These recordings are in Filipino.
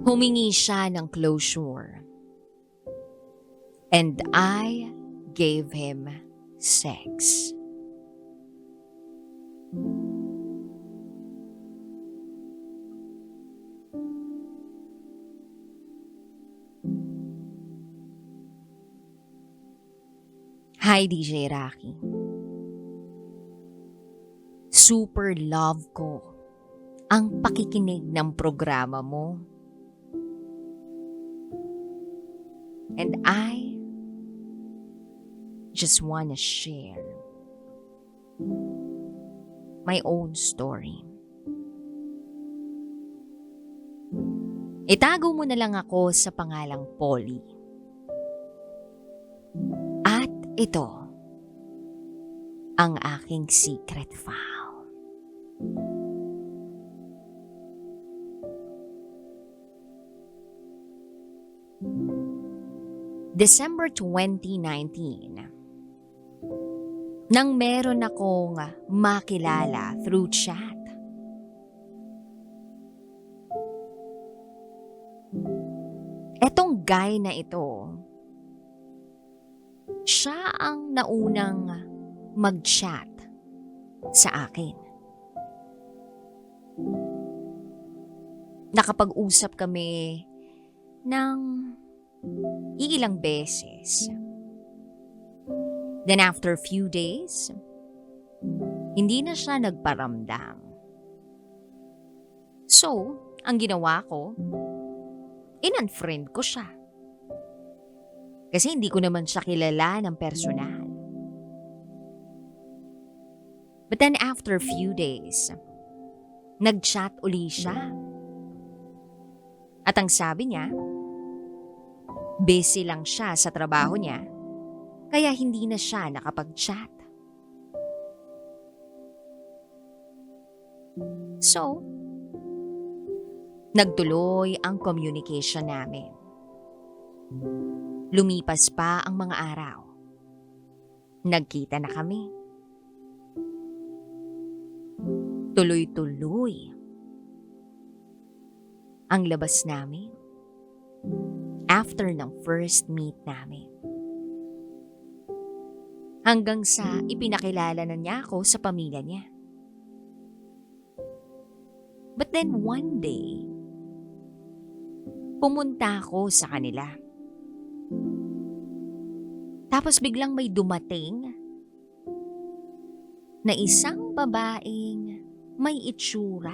Humingi siya ng closure. And I gave him sex. Hi DJ Rocky. Super love ko ang pakikinig ng programa mo. And I just wanna share my own story. Itago mo na lang ako sa pangalang Polly. At ito ang aking secret file. December 2019, nang meron akong makilala through chat. Etong guy na ito, siya ang naunang mag-chat sa akin. Nakapag-usap kami ng ilang beses. Then after few days, hindi na siya nagparamdam. So, ang ginawa ko, in-unfriend ko siya. Kasi hindi ko naman siya kilala ng personal. But then after few days, nag-chat uli siya. At ang sabi niya, busy lang siya sa trabaho niya, kaya hindi na siya nakapag-chat. So, nagtuloy ang communication namin. Lumipas pa ang mga araw. Nagkita na kami. Tuloy-tuloy ang labas namin after ng first meet namin. Hanggang sa ipinakilala na niya ako sa pamilya niya. But then one day, pumunta ako sa kanila. Tapos biglang may dumating na isang babaeng may itsura.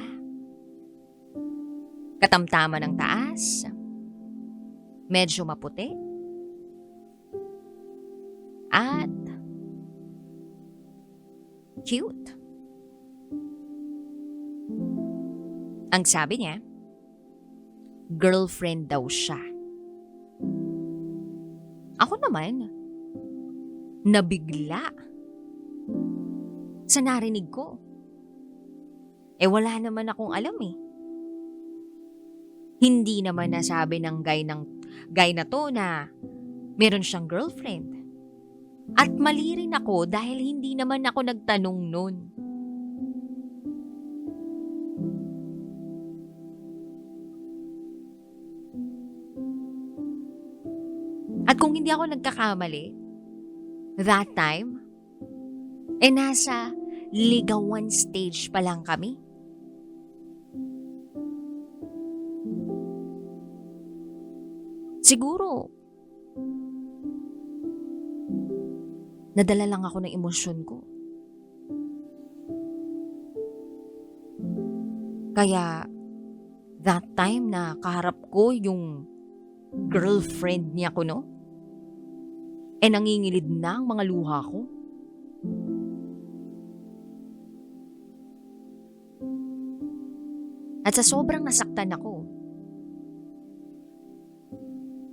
Katamtaman ng taas, medyo maputi, at cute. Ang sabi niya, girlfriend daw siya. Ako naman, nabigla sa narinig ko. Wala naman akong alam eh. Hindi naman nasabi ng guy na to na meron siyang girlfriend. At mali rin ako dahil hindi naman ako nagtanong nun. At kung hindi ako nagkakamali, that time, nasa ligawan stage pa lang kami. Siguro, nadala lang ako ng emosyon ko. Kaya, that time na kaharap ko yung girlfriend niya ko, no? Nangingilid na ang mga luha ko. At sa sobrang nasaktan ako,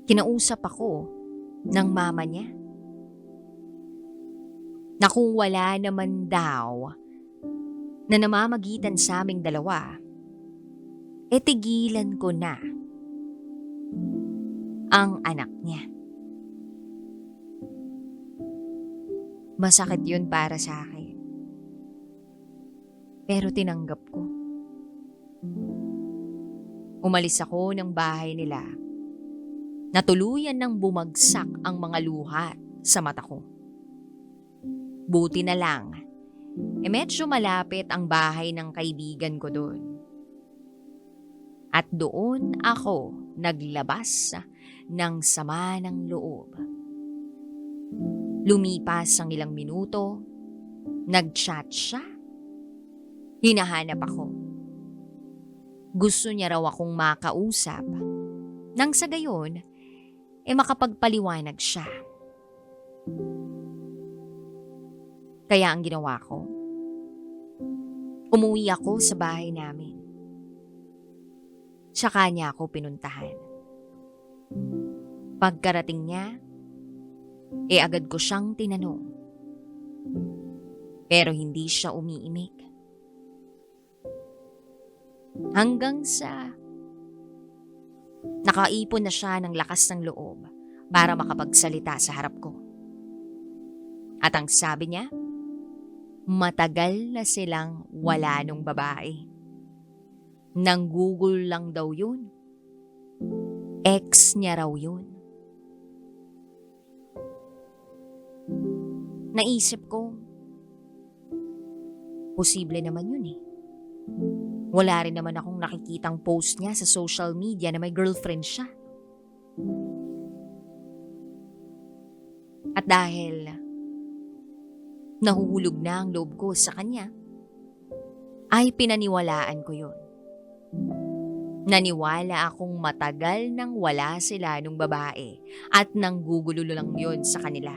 kinausap ako ng mama niya na kung wala naman daw na namamagitan sa aming dalawa, tigilan ko na ang anak niya. Masakit yun para sa akin. Pero tinanggap ko. Umalis ako ng bahay nila. Natuluyan ng bumagsak ang mga luha sa mata ko. Buti na lang, medyo malapit ang bahay ng kaibigan ko doon. At doon ako naglabas ng sama ng loob. Lumipas ang ilang minuto, nag-chat siya. Hinahanap ako. Gusto niya raw akong makausap. Nang sa gayon, makapagpaliwanag siya. Kaya ang ginawa ko, umuwi ako sa bahay namin. Tsaka niya ako pinuntahan. Pagkarating niya, agad ko siyang tinanong. Pero hindi siya umiimik. Hanggang sa nakaipon na siya ng lakas ng loob para makapagsalita sa harap ko. At ang sabi niya, matagal na silang wala nung babae. Nanggugol lang daw yun. Ex niya raw yun. Naisip ko, posible naman yun eh. Wala rin naman akong nakikitang post niya sa social media na may girlfriend siya. At dahil nahuhulog na ang loob ko sa kanya, ay pinaniwalaan ko yun. Naniwala akong matagal nang wala sila nung babae at nanggugulo lang yun sa kanila.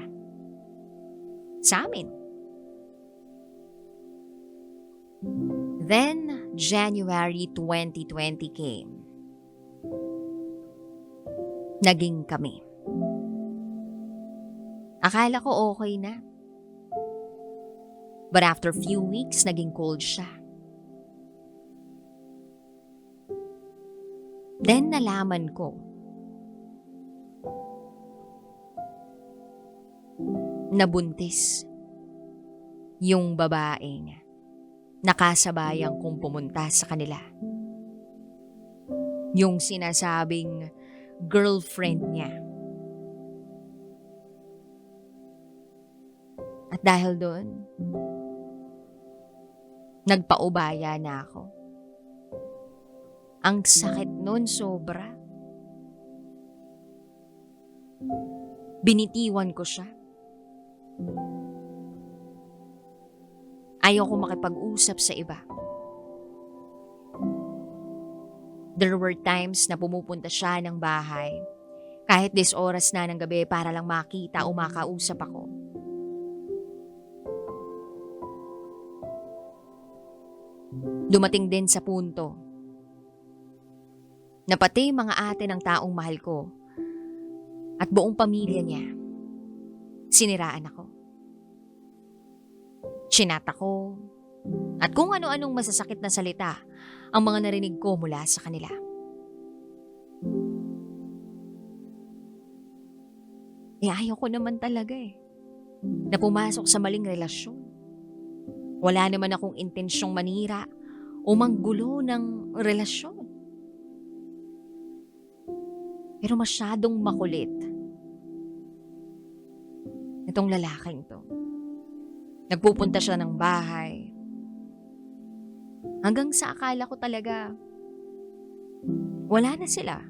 Sa amin. Then, January 2020 came. Naging kami. Akala ko okay na. But after few weeks, naging cold siya. Then nalaman ko na buntis yung babaeng nakasabayang kong pumunta sa kanila. Yung sinasabing girlfriend niya. At dahil doon, nagpaubaya na ako. Ang sakit nun sobra. Binitiwan ko siya. Ayaw ko makipag-usap sa iba. There were times na pumupunta siya ng bahay kahit 10 oras na ng gabi para lang makita o makausap ako. Dumating din sa punto na pati mga ate ng taong mahal ko at buong pamilya niya, siniraan ako. Chinat ako at kung ano-anong masasakit na salita ang mga narinig ko mula sa kanila. Ayaw ko naman talaga na pumasok sa maling relasyon. Wala naman akong intensyong manira o manggulo ng relasyon. Pero masyadong makulit itong lalaking to. Nagpupunta siya ng bahay. Hanggang sa akala ko talaga, wala na sila.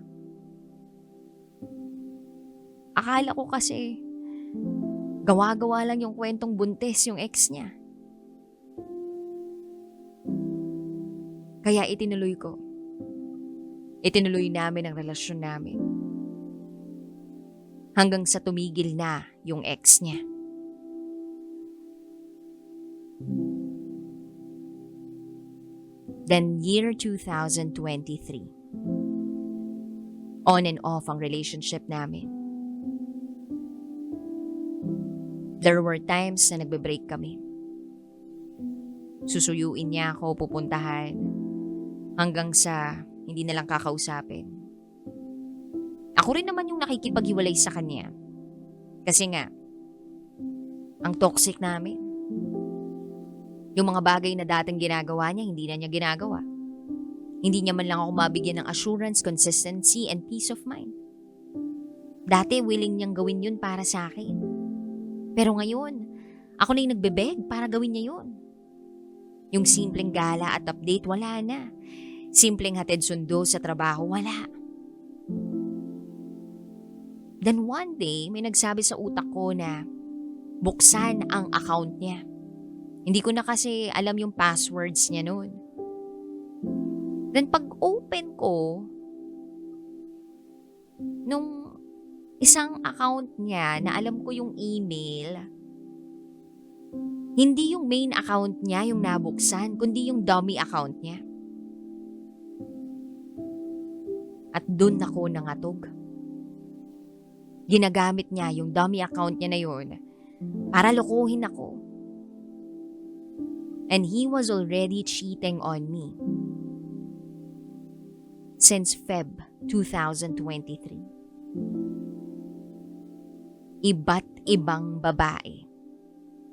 Akala ko kasi, gawa-gawa lang yung kwentong buntis yung ex niya. Kaya itinuloy ko. Itinuloy namin ang relasyon namin. Hanggang sa tumigil na yung ex niya. Then year 2023. On and off ang relationship namin. There were times na nagbe-break kami. Susuyuin niya ako, pupuntahan. Hanggang sa hindi na lang kakausapin. Ako rin naman yung nakikipaghiwalay sa kanya. Kasi nga, Ang toxic namin. Yung mga bagay na dating ginagawa niya, hindi na niya ginagawa. Hindi niya man lang ako mabigyan ng assurance, consistency, and peace of mind. Dati willing niyang gawin yun para sa akin. Pero ngayon, ako na yung nagbebeg para gawin niya yun. Yung simpleng gala at update, wala na. Simpleng hatid sundo sa trabaho, wala. Then one day, may nagsabi sa utak ko na buksan ang account niya. Hindi ko na kasi alam yung passwords niya noon. Then pag-open ko, nung isang account niya na alam ko yung email, hindi yung main account niya yung nabuksan, kundi yung dummy account niya. At dun ako nangatog. Ginagamit niya yung dummy account niya na yun para lokohin ako. And he was already cheating on me since Feb 2023. Iba't ibang babae.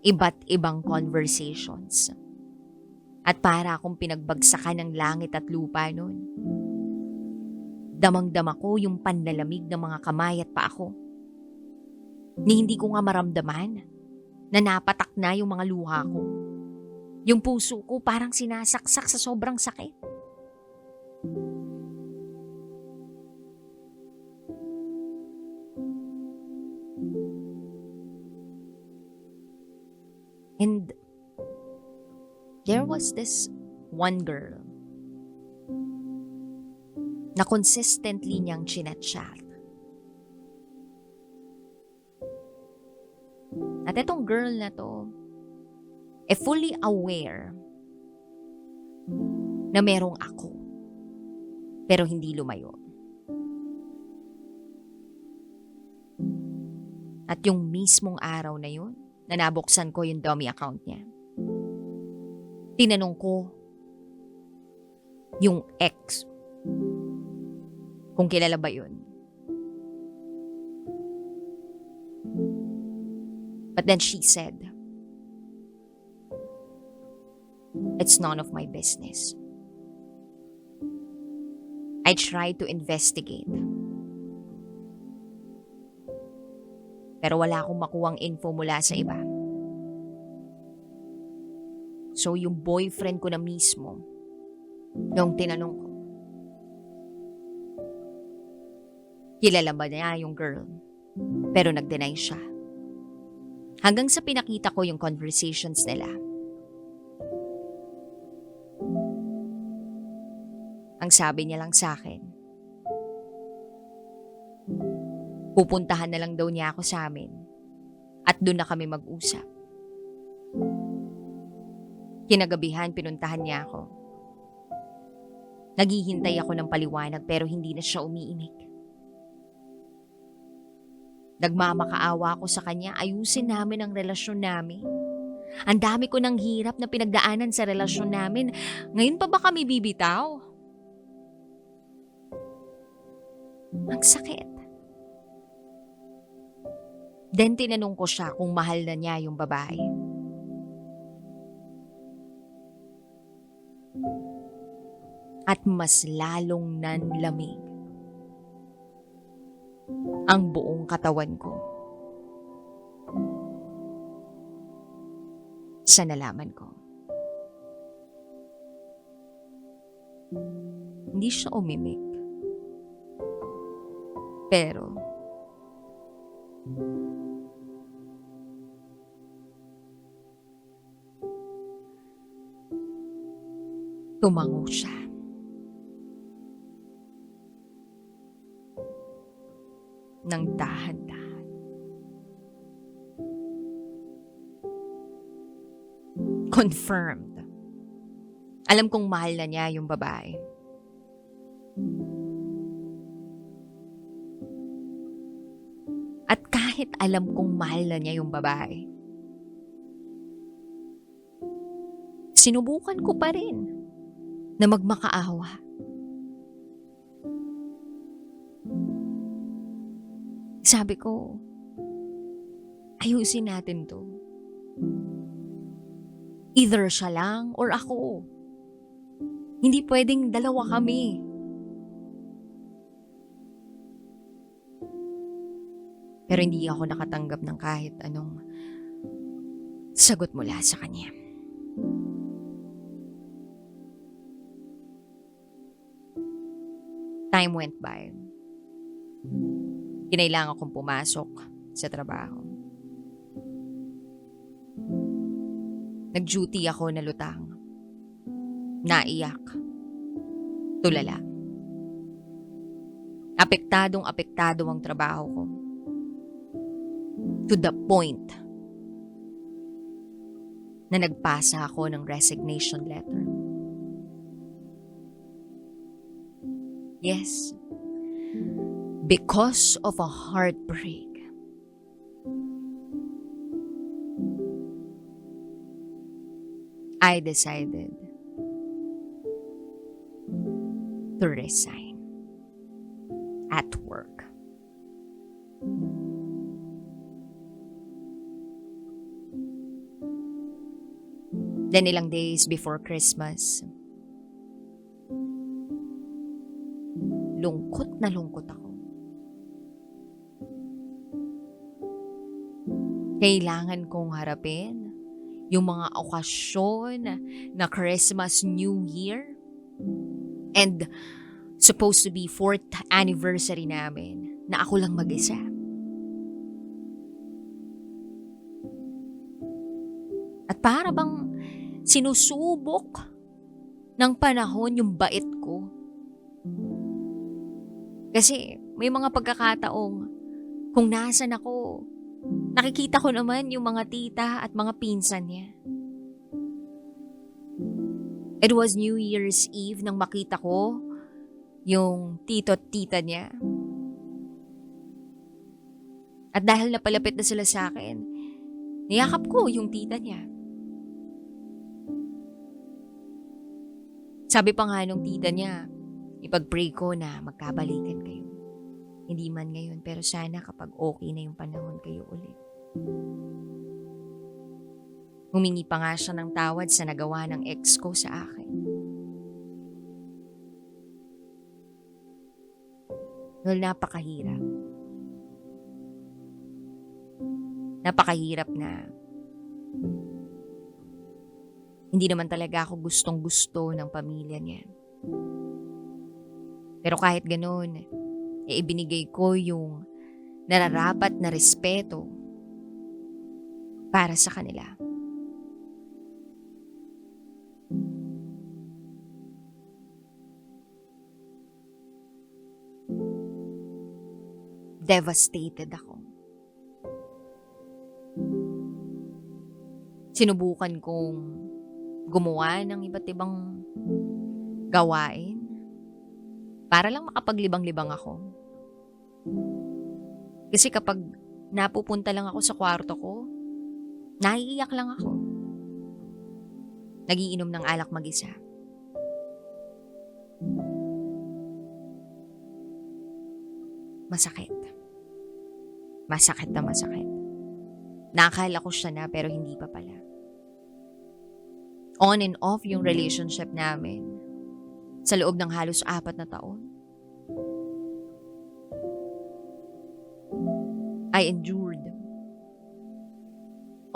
Iba't ibang conversations. At para akong pinagbagsakan ng langit at lupa noon. Damang-dama ko yung panlalamig ng mga kamay at paa ko. Ni hindi ko nga maramdaman na napatak na yung mga luha ko. Yung puso ko parang sinasaksak sa sobrang sakit. And there was this one girl na consistently niyang chinat-chat. At itong girl na to, fully aware na merong ako, pero hindi lumayo. At yung mismong araw na yun, na nabuksan ko yung dummy account niya, tinanong ko yung ex kung kilala ba yun. But then she said, it's none of my business. I tried to investigate. Pero wala akong makuhang info mula sa iba. So yung boyfriend ko na mismo, yung tinanong ko, kilala ba niya yung girl? Pero nag-deny siya. Hanggang sa pinakita ko yung conversations nila. Ang sabi niya lang sa akin, pupuntahan na lang daw niya ako sa amin at doon na kami mag-usap. Kinagabihan, pinuntahan niya ako. Naghihintay ako ng paliwanag pero hindi na siya umiimik. Nagmamakaawa ako sa kanya, ayusin namin ang relasyon namin. Ang dami ko ng hirap na pinagdaanan sa relasyon namin. Ngayon pa ba kami bibitaw? Ang sakit. Then tinanong ko siya kung mahal na niya yung babae. At mas lalong nanlamig ang buong katawan ko sa nalaman ko. Hindi siya umimik. Pero tumango siya. Nang dahan-dahan. Confirmed. Alam kong mahal na niya yung babae. At kahit alam kong mahal na niya yung babae, sinubukan ko pa rin na magmakaawa. Sabi ko, ayusin natin to. Either siya lang or ako. Hindi pwedeng dalawa kami. Pero hindi ako nakatanggap ng kahit anong sagot mula sa kanya. Time went by. Kinailangan kong pumasok sa trabaho. Nag-duty ako na lutang. Naiyak. Tulala. Apektado ang trabaho ko. To the point na nagpasa ako ng resignation letter. Yes. Because of a heartbreak. I decided to resign at work. Then ilang days before Christmas, lungkot na lungkot ako. Kailangan kong harapin yung mga okasyon na Christmas, New Year, and supposed to be 4th anniversary namin na ako lang mag-isa. At para bang sinusubok ng panahon yung bait ko. Kasi may mga pagkakataong kung nasan ako, nakikita ko naman yung mga tita at mga pinsan niya. It was New Year's Eve nang makita ko yung tito at tita niya. At dahil napalapit na sila sa akin, niyakap ko yung tita niya. Sabi pa nga nung tita niya, ipag-pray ko na magkabalikan kayo. Hindi man ngayon, pero sana kapag okay na yung panahon kayo ulit. Humingi pa nga siya ng tawad sa nagawa ng ex ko sa akin. Well, napakahirap. Napakahirap na hindi naman talaga ako gustong-gusto ng pamilya niya. Pero kahit ganun, ibinigay ko yung nararapat na respeto para sa kanila. Devastated ako. Sinubukan kong gumawa ng iba't ibang gawain para lang makapaglibang-libang ako. Kasi kapag napupunta lang ako sa kwarto ko, naiiyak lang ako. Nagiinom ng alak mag-isa. Masakit. Masakit na masakit. Nakakala ko siya na pero hindi pa pala. On and off yung relationship namin sa loob ng halos 4 na taon. I endured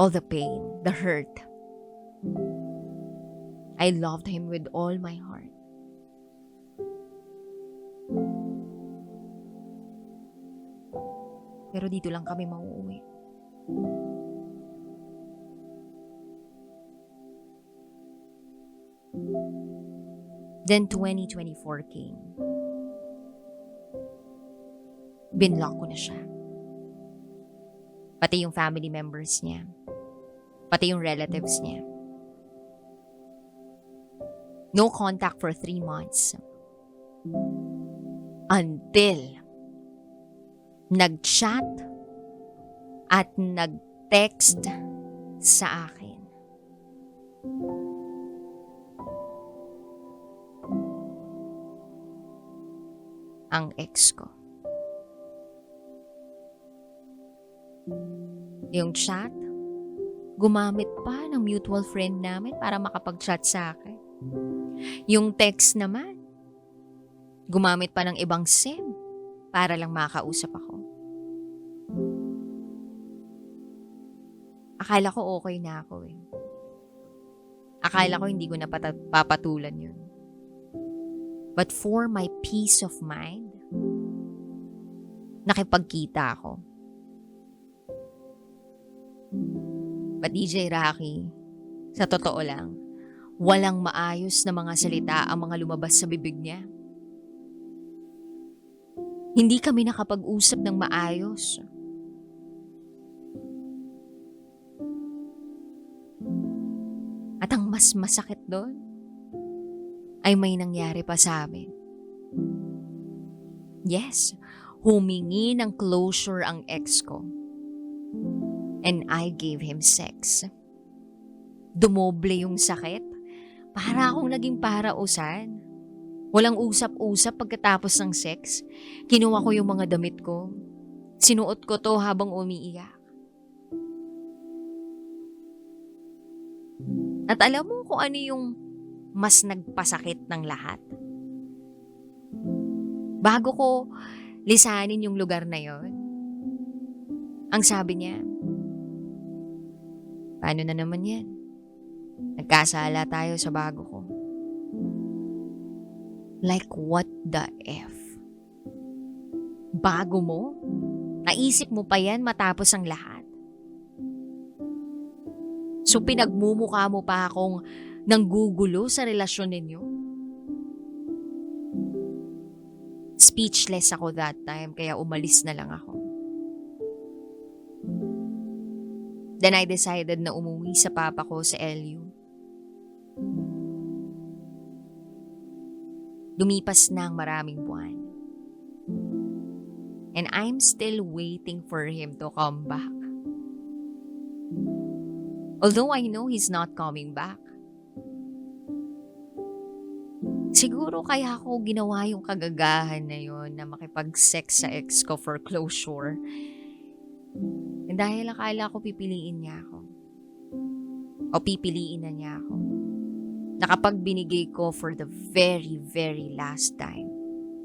all the pain, the hurt. I loved him with all my heart. Pero dito lang kami mauuwi. Then 2024 came. Binlock ko na siya. Pati yung family members niya. Pati yung relatives niya. No contact for 3 months. Until nag-chat at nag-text sa akin. Ang ex ko. Yung chat, Gumamit pa ng mutual friend namin para makapag-chat sa akin. Yung text naman, gumamit pa ng ibang SIM para lang makausap ako. Akala ko okay na ako eh. Akala ko hindi ko na papatulan yun. But for my peace of mind, nakipagkita ako. But DJ Rocky, sa totoo lang, walang maayos na mga salita ang mga lumabas sa bibig niya. Hindi kami nakapag-usap ng maayos. At ang mas masakit doon, ay may nangyari pa sa amin. Yes, humingi ng closure ang ex ko. And I gave him sex. Dumoble yung sakit. Para akong naging parausan. Walang usap-usap pagkatapos ng sex. Kinuha ko yung mga damit ko. Sinuot ko to habang umiiyak. At alam mo kung ano yung mas nagpasakit ng lahat? Bago ko lisanin yung lugar na yon, ang sabi niya, paano na naman yan? Nagkasala tayo sa bago ko. Like what the F? Bago mo? Naisip mo pa yan matapos ang lahat? So pinagmumukha mo pa akong nanggugulo sa relasyon ninyo? Speechless ako that time kaya umalis na lang ako. Then I decided na umuwi sa papa ko sa LU. Lumipas na ang maraming buwan. And I'm still waiting for him to come back. Although I know he's not coming back. Siguro kaya ako ginawa yung kagagahan na yon na makipag-sex sa ex ko for closure. Dahil akala ko pipiliin niya ako. O pipiliin na niya ako. Na kapag binigay ko for the very, very last time,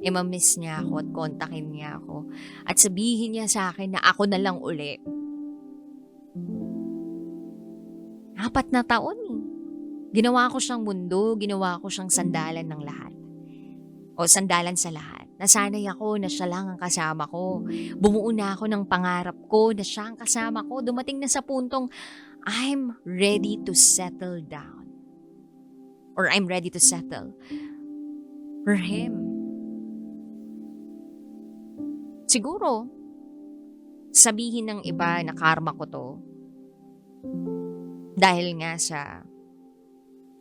ma-miss niya ako at kontakin niya ako. At sabihin niya sa akin na ako na lang uli. 4 na taon eh. Ginawa ko siyang mundo, ginawa ko siyang sandalan ng lahat. O sandalan sa lahat. Nasanay ako na siya lang ang kasama ko. Bumuo na ako ng pangarap ko na siya ang kasama ko. Dumating na sa puntong I'm ready to settle down. Or I'm ready to settle for him. Siguro, sabihin ng iba na karma ko to. Dahil nga sa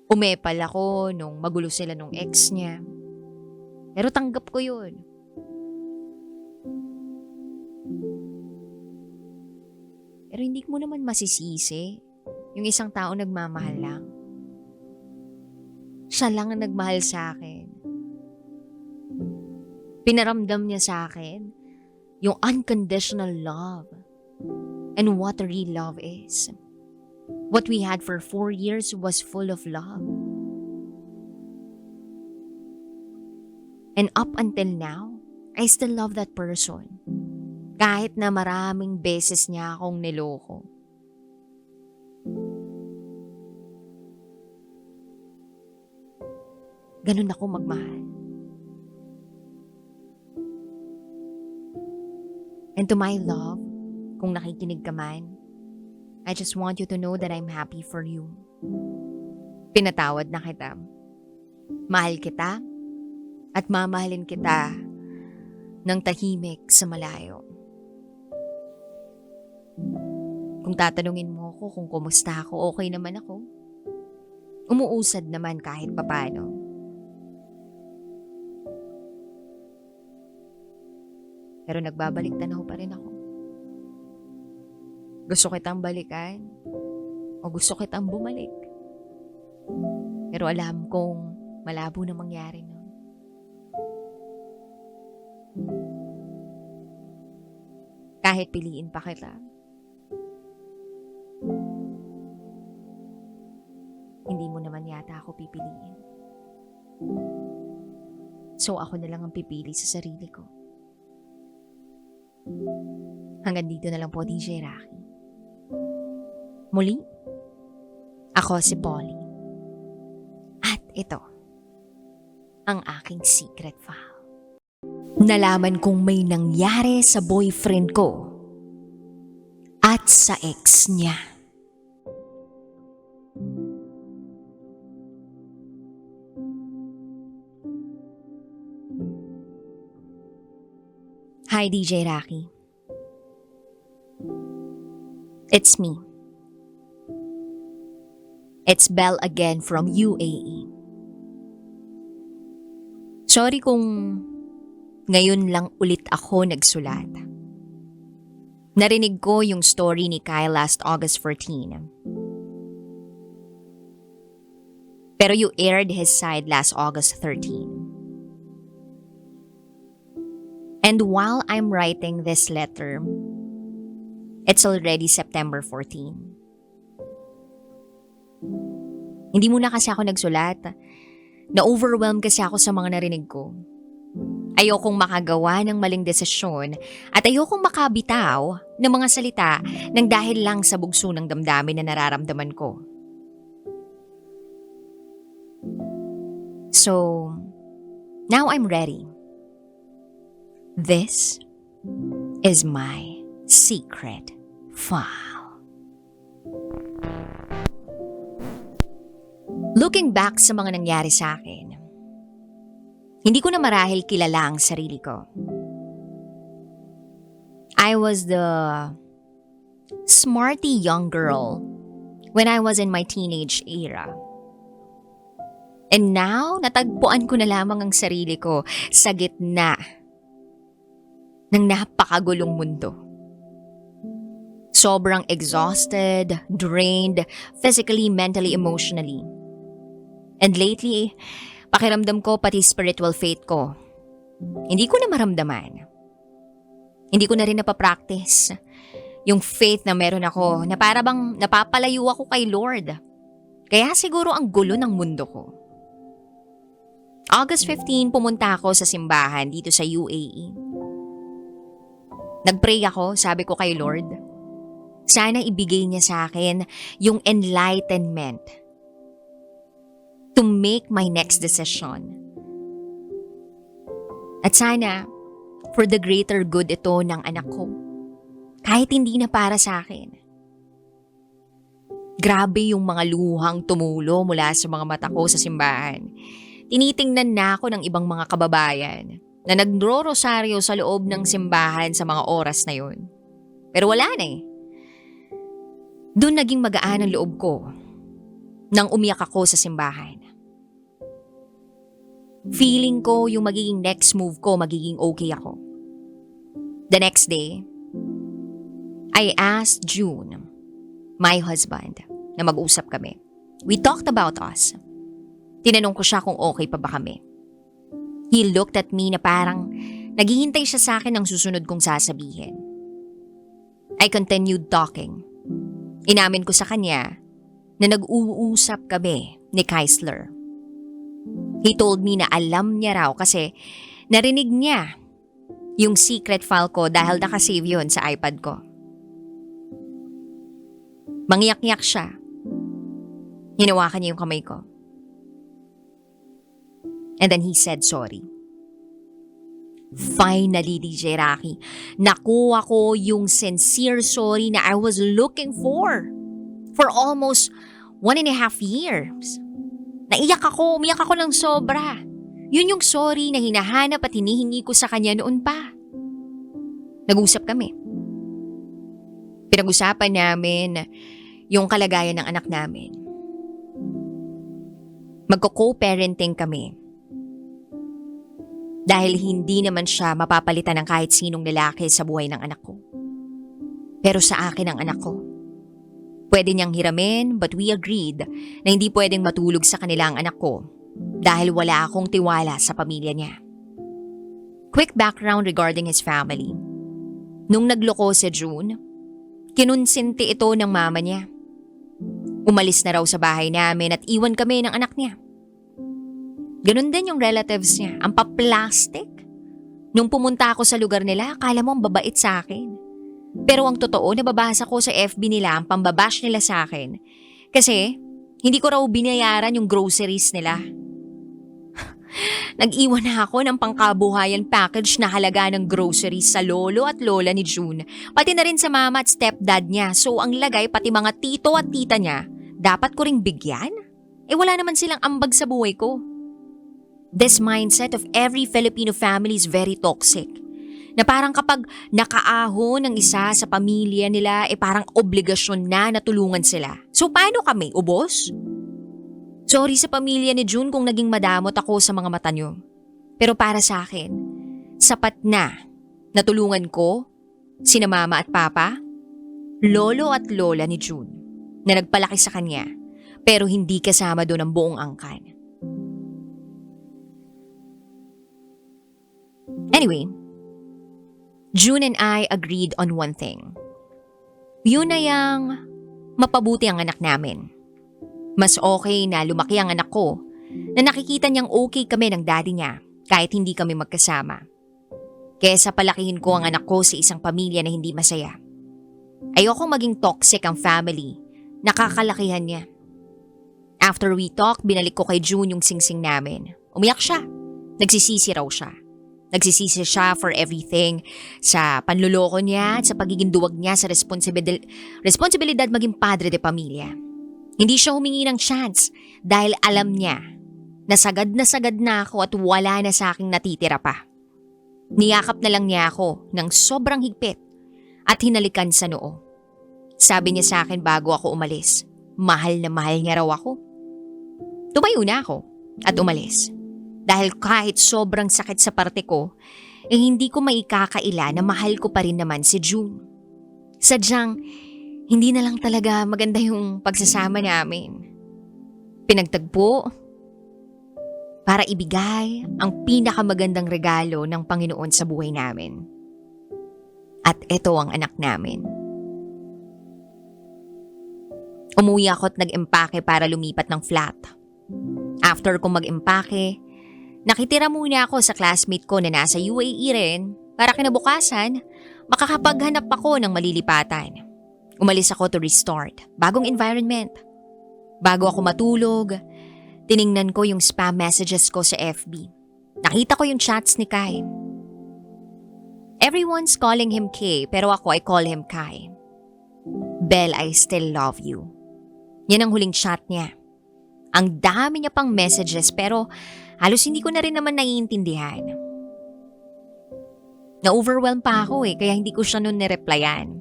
umepal ako nung magulo sila nung ex niya. Pero tanggap ko yun. Pero hindi mo naman masisisi yung isang tao nagmamahal lang. Siya lang ang nagmahal sa akin. Pinaramdam niya sa akin yung unconditional love and what real love is. What we had for 4 years was full of love. And up until now, I still love that person. Kahit na maraming beses niya akong niloko. Ganun ako magmahal. And to my love, kung nakikinig ka man, I just want you to know that I'm happy for you. Pinatawad na kita. Mahal kita at mamahalin kita ng tahimik sa malayo. Kung tatanungin mo ako kung kumusta ako, okay naman ako. Umuusad naman kahit papano. Pero nagbabalik tanaw pa rin ako. Gusto kitang balikan o gusto kitang bumalik. Pero alam kong malabo na mangyari nun. Kahit piliin pa kita, hindi mo naman yata ako pipiliin. So ako na lang ang pipili sa sarili ko. Hanggang dito na lang po, DJ Rocky. Muli, ako si Polly. At ito, ang aking secret file. Nalaman kong may nangyari sa boyfriend ko at sa ex niya. Hi, DJ Rocky. It's me. It's Belle again from UAE. Sorry kung ngayon lang ulit ako nagsulat. Narinig ko yung story ni Kyle last August 14. Pero you aired his side last August 13. And while I'm writing this letter, it's already September 14. Hindi muna kasi ako nagsulat. Na-overwhelm kasi ako sa mga narinig ko. Ayokong makagawa ng maling desisyon at ayokong makabitaw ng mga salita nang dahil lang sa bugso ng damdamin na nararamdaman ko. So, now I'm ready. This is my secret file. Looking back sa mga nangyari sa akin, hindi ko na marahil kilala ang sarili ko. I was the smarty young girl when I was in my teenage era. And now, natagpuan ko na lamang ang sarili ko sa gitna ng napakagulong mundo. Sobrang exhausted, drained, physically, mentally, emotionally. And lately, pakiramdam ko pati spiritual faith ko, hindi ko na maramdaman. Hindi ko na rin napapractice yung faith na meron ako na para bang napapalayo ako kay Lord. Kaya siguro ang gulo ng mundo ko. August 15, pumunta ako sa simbahan dito sa UAE. Nagpray ako, sabi ko kay Lord, sana ibigay niya sa akin yung enlightenment to make my next decision. At sana, for the greater good ito ng anak ko. Kahit hindi na para sa akin. Grabe yung mga luhang tumulo mula sa mga mata ko sa simbahan. Tinitingnan na ako ng ibang mga kababayan na nagro-rosaryo sa loob ng simbahan sa mga oras na yun. Pero wala na eh. Doon naging magaan ang loob ko nang umiyak ako sa simbahan. Feeling ko yung magiging next move ko, magiging okay ako. The next day, I asked June, my husband, na mag-usap kami. We talked about us. Tinanong ko siya kung okay pa ba kami. He looked at me na parang naghihintay siya sa akin ng susunod kong sasabihin. I continued talking. Inamin ko sa kanya na nag-uusap kami ni Keisler. He told me na alam niya raw kasi narinig niya yung secret file ko dahil nakasave yun sa iPad ko. Mangyak-yak siya. Hinawakan niya yung kamay ko. And then he said sorry. Finally, DJ Rocky, nakuha ko yung sincere sorry na I was looking for almost 1.5 years. Naiyak ako, umiyak ako ng sobra. Yun yung sorry na hinahanap at hinihingi ko sa kanya noon pa. Nag-usap kami. Pinag-usapan namin yung kalagayan ng anak namin. Magko-co-parenting kami. Dahil hindi naman siya mapapalitan ng kahit sinong lalaki sa buhay ng anak ko. Pero sa akin ang anak ko. Pwede niyang hiramin but we agreed na hindi pwedeng matulog sa kanila ang anak ko dahil wala akong tiwala sa pamilya niya. Quick background regarding his family. Nung nagloko si June, kinonsinti ito ng mama niya. Umalis na raw sa bahay namin at iwan kami ng anak niya. Ganon din yung relatives niya, ang pa-plastic. Nung pumunta ako sa lugar nila, akala mo ang babait sa akin. Pero ang totoo, nababasa ko sa FB nila ang pambabash nila sa akin. Kasi hindi ko raw binayaran yung groceries nila. Nag-iwan na ako ng pangkabuhayan package na halaga ng groceries sa lolo at lola ni June. Pati na rin sa mama at stepdad niya. So ang lagay pati mga tito at tita niya, dapat ko ring bigyan? Wala naman silang ambag sa buhay ko. This mindset of every Filipino family is very toxic. Na parang kapag nakaahon ng isa sa pamilya nila, parang obligasyon na natulungan sila. So paano kami, ubos? Sorry sa pamilya ni June kung naging madamot ako sa mga mata niyo. Pero para sa akin, sapat na natulungan ko sina mama at papa, lolo at lola ni June na nagpalaki sa kanya pero hindi kasama doon ang buong angkan. Anyway, June and I agreed on one thing. Yun na yung mapabuti ang anak namin. Mas okay na lumaki ang anak ko na nakikita niyang okay kami ng daddy niya kahit hindi kami magkasama. Kesa palakihin ko ang anak ko sa isang pamilya na hindi masaya. Ayokong maging toxic ang family. Nakakalakihan niya. After we talk, binalik ko kay June yung singsing namin. Umiyak siya. Nagsisisi raw siya. Nagsisisi siya for everything sa panluloko niya at sa pagiging duwag niya sa responsibilidad maging padre de pamilya. Hindi siya humingi ng chance dahil alam niya na sagad na ako at wala na sa aking natitira pa. Niyakap na lang niya ako ng sobrang higpit at hinalikan sa noo. Sabi niya sa akin bago ako umalis, mahal na mahal niya raw ako. Tumayo na ako at umalis. Dahil kahit sobrang sakit sa parte ko, hindi ko maikakaila na mahal ko pa rin naman si June. Sadyang, hindi na lang talaga maganda yung pagsasama namin. Pinagtagpo para ibigay ang pinakamagandang regalo ng Panginoon sa buhay namin. At ito ang anak namin. Umuwi ako at nag-empake para lumipat ng flat. After kong mag-empake, nakitira muna ako sa classmate ko na nasa UAE rin para kinabukasan makakapaghanap ako ng malilipatan. Umalis ako to restart, bagong environment. Bago ako matulog, tiningnan ko yung spam messages ko sa FB. Nakita ko yung chats ni Kai. Everyone's calling him K pero ako I call him Kai. Belle, I still love you. Yan ang huling chat niya. Ang dami niya pang messages pero halos hindi ko na rin naman naiintindihan. Na-overwhelm pa ako kaya hindi ko siya nun nireplyan.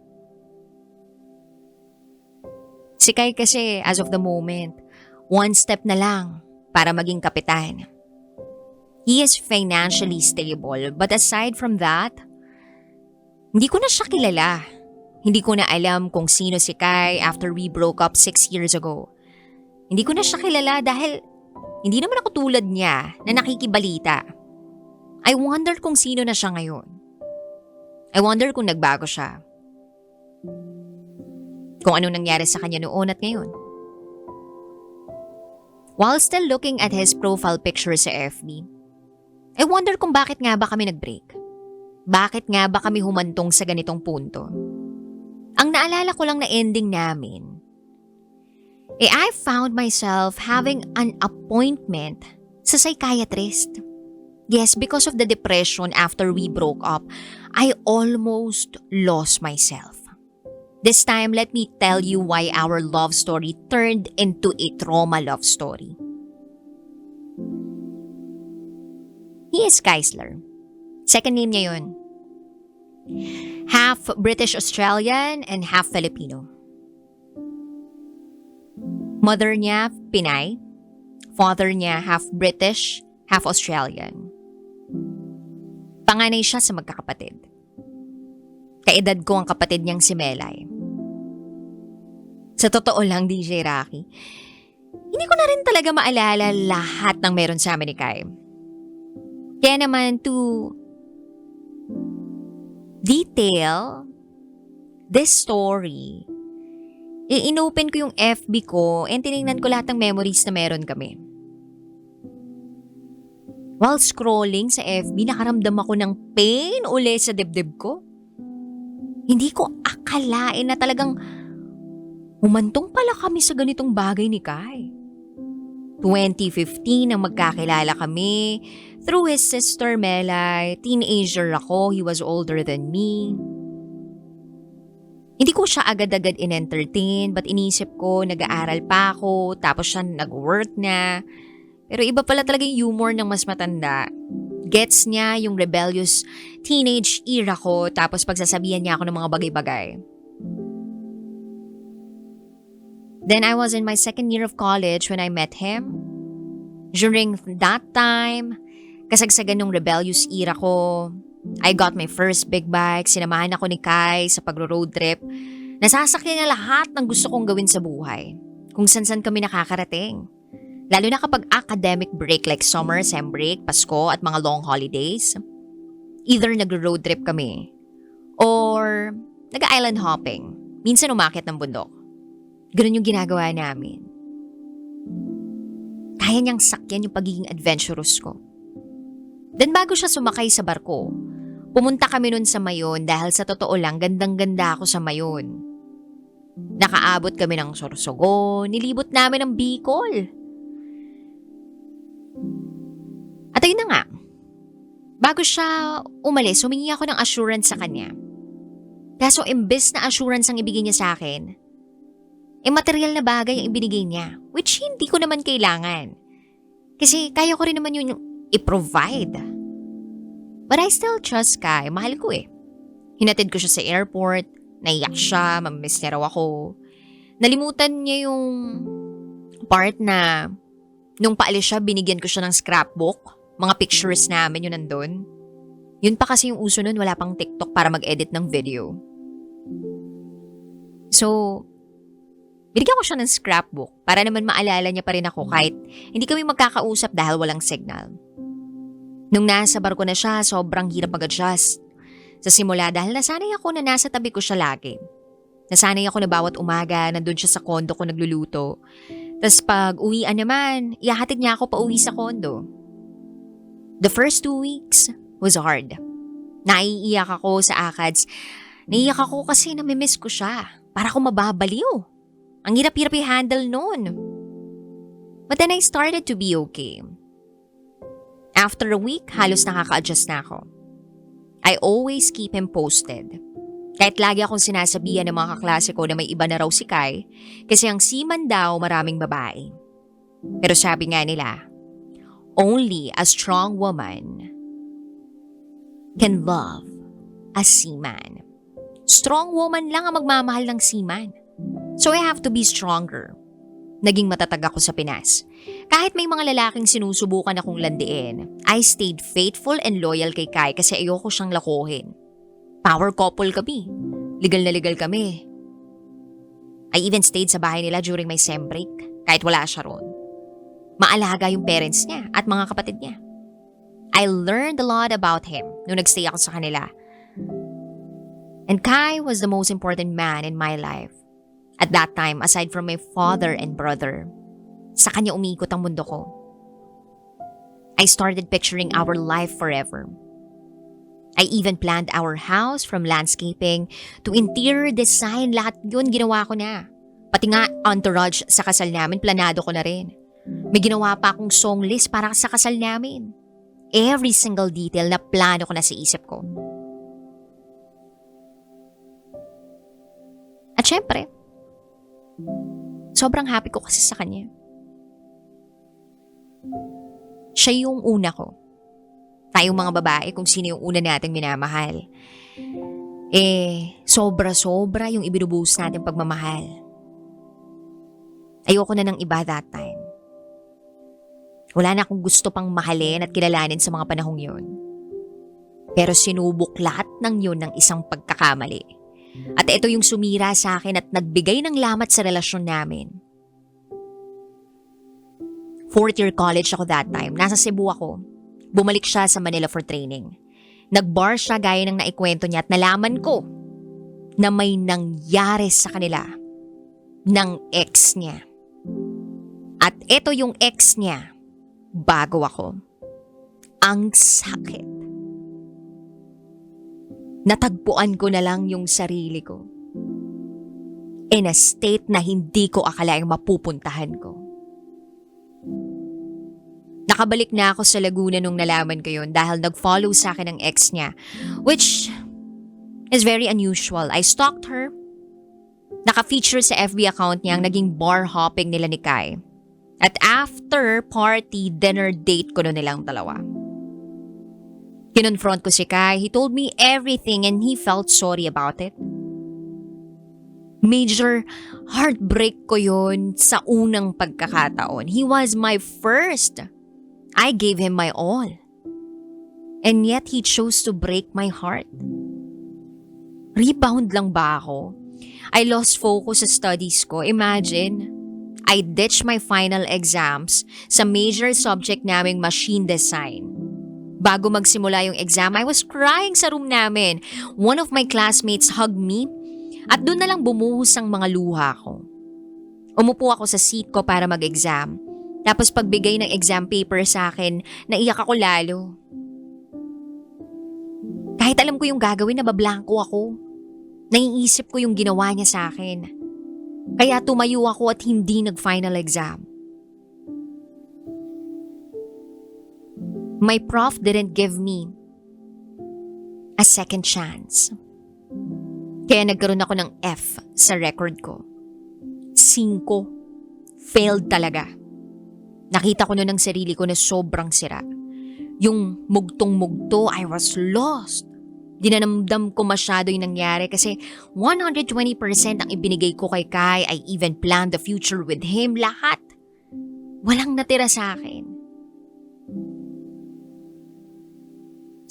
Si Kai kasi as of the moment, one step na lang para maging kapitan. He is financially stable but aside from that, hindi ko na siya kilala. Hindi ko na alam kung sino si Kai after we broke up 6 years ago. Hindi ko na siya kilala dahil hindi naman ako tulad niya na nakikibalita. I wonder kung sino na siya ngayon. I wonder kung nagbago siya. Kung ano nangyari sa kanya noon at ngayon. While still looking at his profile picture sa FB, I wonder kung bakit nga ba kami nag-break. Bakit nga ba kami humantong sa ganitong punto? Ang naalala ko lang na ending namin, I found myself having an appointment sa psychiatrist. Yes, because of the depression after we broke up, I almost lost myself. This time, let me tell you why our love story turned into a trauma love story. He is Keisler. Second name niya yun. Half British-Australian and half Filipino. Mother niya, Pinay. Father niya, half British, half Australian. Panganay siya sa magkakapatid. Kaedad ko ang kapatid niyang si Melay. Sa totoo lang, DJ Rocky, hindi ko na rin talaga maalala lahat ng meron sa amin ni Kai. Kaya naman to detail this story inopen ko yung FB ko and tinignan ko lahat ng memories na meron kami. While scrolling sa FB, nakaramdam ako ng pain uli sa dibdib ko. Hindi ko akalain na talagang humantong pala kami sa ganitong bagay ni Kai. 2015 nang magkakilala kami through his sister Melay. Teenager ako, he was older than me. Hindi ko siya agad-agad in-entertain but inisip ko nag-aaral pa ako tapos siya nag-work na. Pero iba pala talaga yung humor ng mas matanda. Gets niya yung rebellious teenage era ko tapos pagsasabihan niya ako ng mga bagay-bagay. Then I was in my second year of college when I met him. During that time, kasagsagan ng rebellious era ko, I got my first big bike, sinamahan ako ni Kai sa pagro-road trip. Nasasakyan niya lahat ng gusto kong gawin sa buhay, kung san-san kami nakakarating. Lalo na kapag academic break like summer, sem break, Pasko at mga long holidays. Either nagro-road trip kami or nag-island hopping, minsan umakyat ng bundok. Ganun yung ginagawa namin. Kaya niyang sakyan yung pagiging adventurous ko. Then bago siya sumakay sa barko, pumunta kami nun sa Mayon dahil sa totoo lang gandang-ganda ako sa Mayon. Nakaabot kami ng Sorsogon, nilibot namin ang Bicol. At ayun na nga, bago siya umalis, humingi ako ng assurance sa kanya. Kaso imbes na assurance ang ibigay niya sa akin, material na bagay ang ibinigay niya, which hindi ko naman kailangan. Kasi kaya ko rin naman yun yung i-provide. But I still trust Kai, mahal ko eh. Hinatid ko siya sa airport, naiyak siya, mamimiss niya raw ako. Nalimutan niya yung part na nung paalis siya, binigyan ko siya ng scrapbook. Mga pictures namin yun nandun. Yun pa kasi yung uso nun, wala pang TikTok para mag-edit ng video. So, binigyan ko siya ng scrapbook para naman maalala niya pa rin ako kahit hindi kami magkakausap dahil walang signal. Nung nasa barko na siya, sobrang hirap mag-adjust. Sa simula dahil nasanay ako na nasa tabi ko siya lagi. Nasanay ako na bawat umaga nandun siya sa kondo ko nagluluto. Tapos pag uwian naman, ihahatid niya ako pa uwi sa kondo. The first 2 weeks was hard. Naiiyak ako sa ACADS. Naiiyak ako kasi namimiss ko siya. Para ako mababaliw. Ang hirap-hirap i-handle noon. But then I started to be okay. After a week, halos nakaka-adjust na ako. I always keep him posted. Kahit lagi akong sinasabihan ng mga kaklase ko na may iba na raw si Kai kasi ang seaman daw maraming babae. Pero sabi nga nila, only a strong woman can love a seaman. Strong woman lang ang magmamahal ng seaman. So I have to be stronger. Naging matatag ako sa Pinas. Kahit may mga lalaking sinusubukan akong landiin, I stayed faithful and loyal kay Kai kasi ayoko siyang lakuhin. Power couple kami. Legal na legal kami. I even stayed sa bahay nila during my sem break kahit wala siya ron. Maalaga yung parents niya at mga kapatid niya. I learned a lot about him nung nagstay ako sa kanila. And Kai was the most important man in my life. At that time, aside from my father and brother, sa kanya umiikot ang mundo ko. I started picturing our life forever. I even planned our house from landscaping to interior design. Lahat yun ginawa ko na. Pati nga entourage sa kasal namin, planado ko na rin. May ginawa pa akong song list para sa kasal namin. Every single detail na plano ko na sa isip ko. At syempre, sobrang happy ko kasi sa kanya. Siya yung una ko. Tayong mga babae kung sino yung una nating minamahal. Sobra-sobra yung ibinubuhos natin pagmamahal. Ayoko na ng iba that time. Wala na akong gusto pang mahalin at kilalanin sa mga panahong yun. Pero sinubok lahat ng yun ng isang pagkakamali. At ito yung sumira sa akin at nagbigay ng lamat sa relasyon namin. 4th year college ako that time. Nasa Cebu ako. Bumalik siya sa Manila for training. Nag-bar siya gaya ng naikwento niya at nalaman ko na may nangyari sa kanila. ng ex niya. At ito yung ex niya bago ako. Ang sakit. Natagpuan ko na lang yung sarili ko in a state na hindi ko akalaing mapupuntahan ko. Nakabalik na ako sa Laguna nung nalaman ko yun dahil nag-follow sa akin ng ex niya, which is very unusual. I stalked her. Naka-feature sa FB account niya ang naging bar hopping nila ni Kai. At after party, dinner date ko na nilang dalawa. Kinonfront ko si Kai. He told me everything and he felt sorry about it. Major heartbreak ko yun sa unang pagkakataon. He was my first. I gave him my all. And yet he chose to break my heart. Rebound lang ba ako? I lost focus sa studies ko. Imagine, I ditched my final exams sa major subject naming machine design. Bago magsimula yung exam, I was crying sa room namin. One of my classmates hugged me at doon na lang bumuhos ang mga luha ko. Umupo ako sa seat ko para mag-exam. Tapos pagbigay ng exam paper sa akin, naiyak ako lalo. Kahit alam ko yung gagawin, nabablanko ako. Naiisip ko yung ginawa niya sa akin. Kaya tumayo ako at hindi nag-final exam. My prof didn't give me a second chance. Kaya nagkaroon ako ng F sa record ko. 5. Failed talaga. Nakita ko noon ang sarili ko na sobrang sira. Yung mugtong-mugto, I was lost. Dinanamdam ko masyado yung nangyari kasi 120% ang ibinigay ko kay Kai. I even planned the future with him. Lahat. Walang natira sa akin.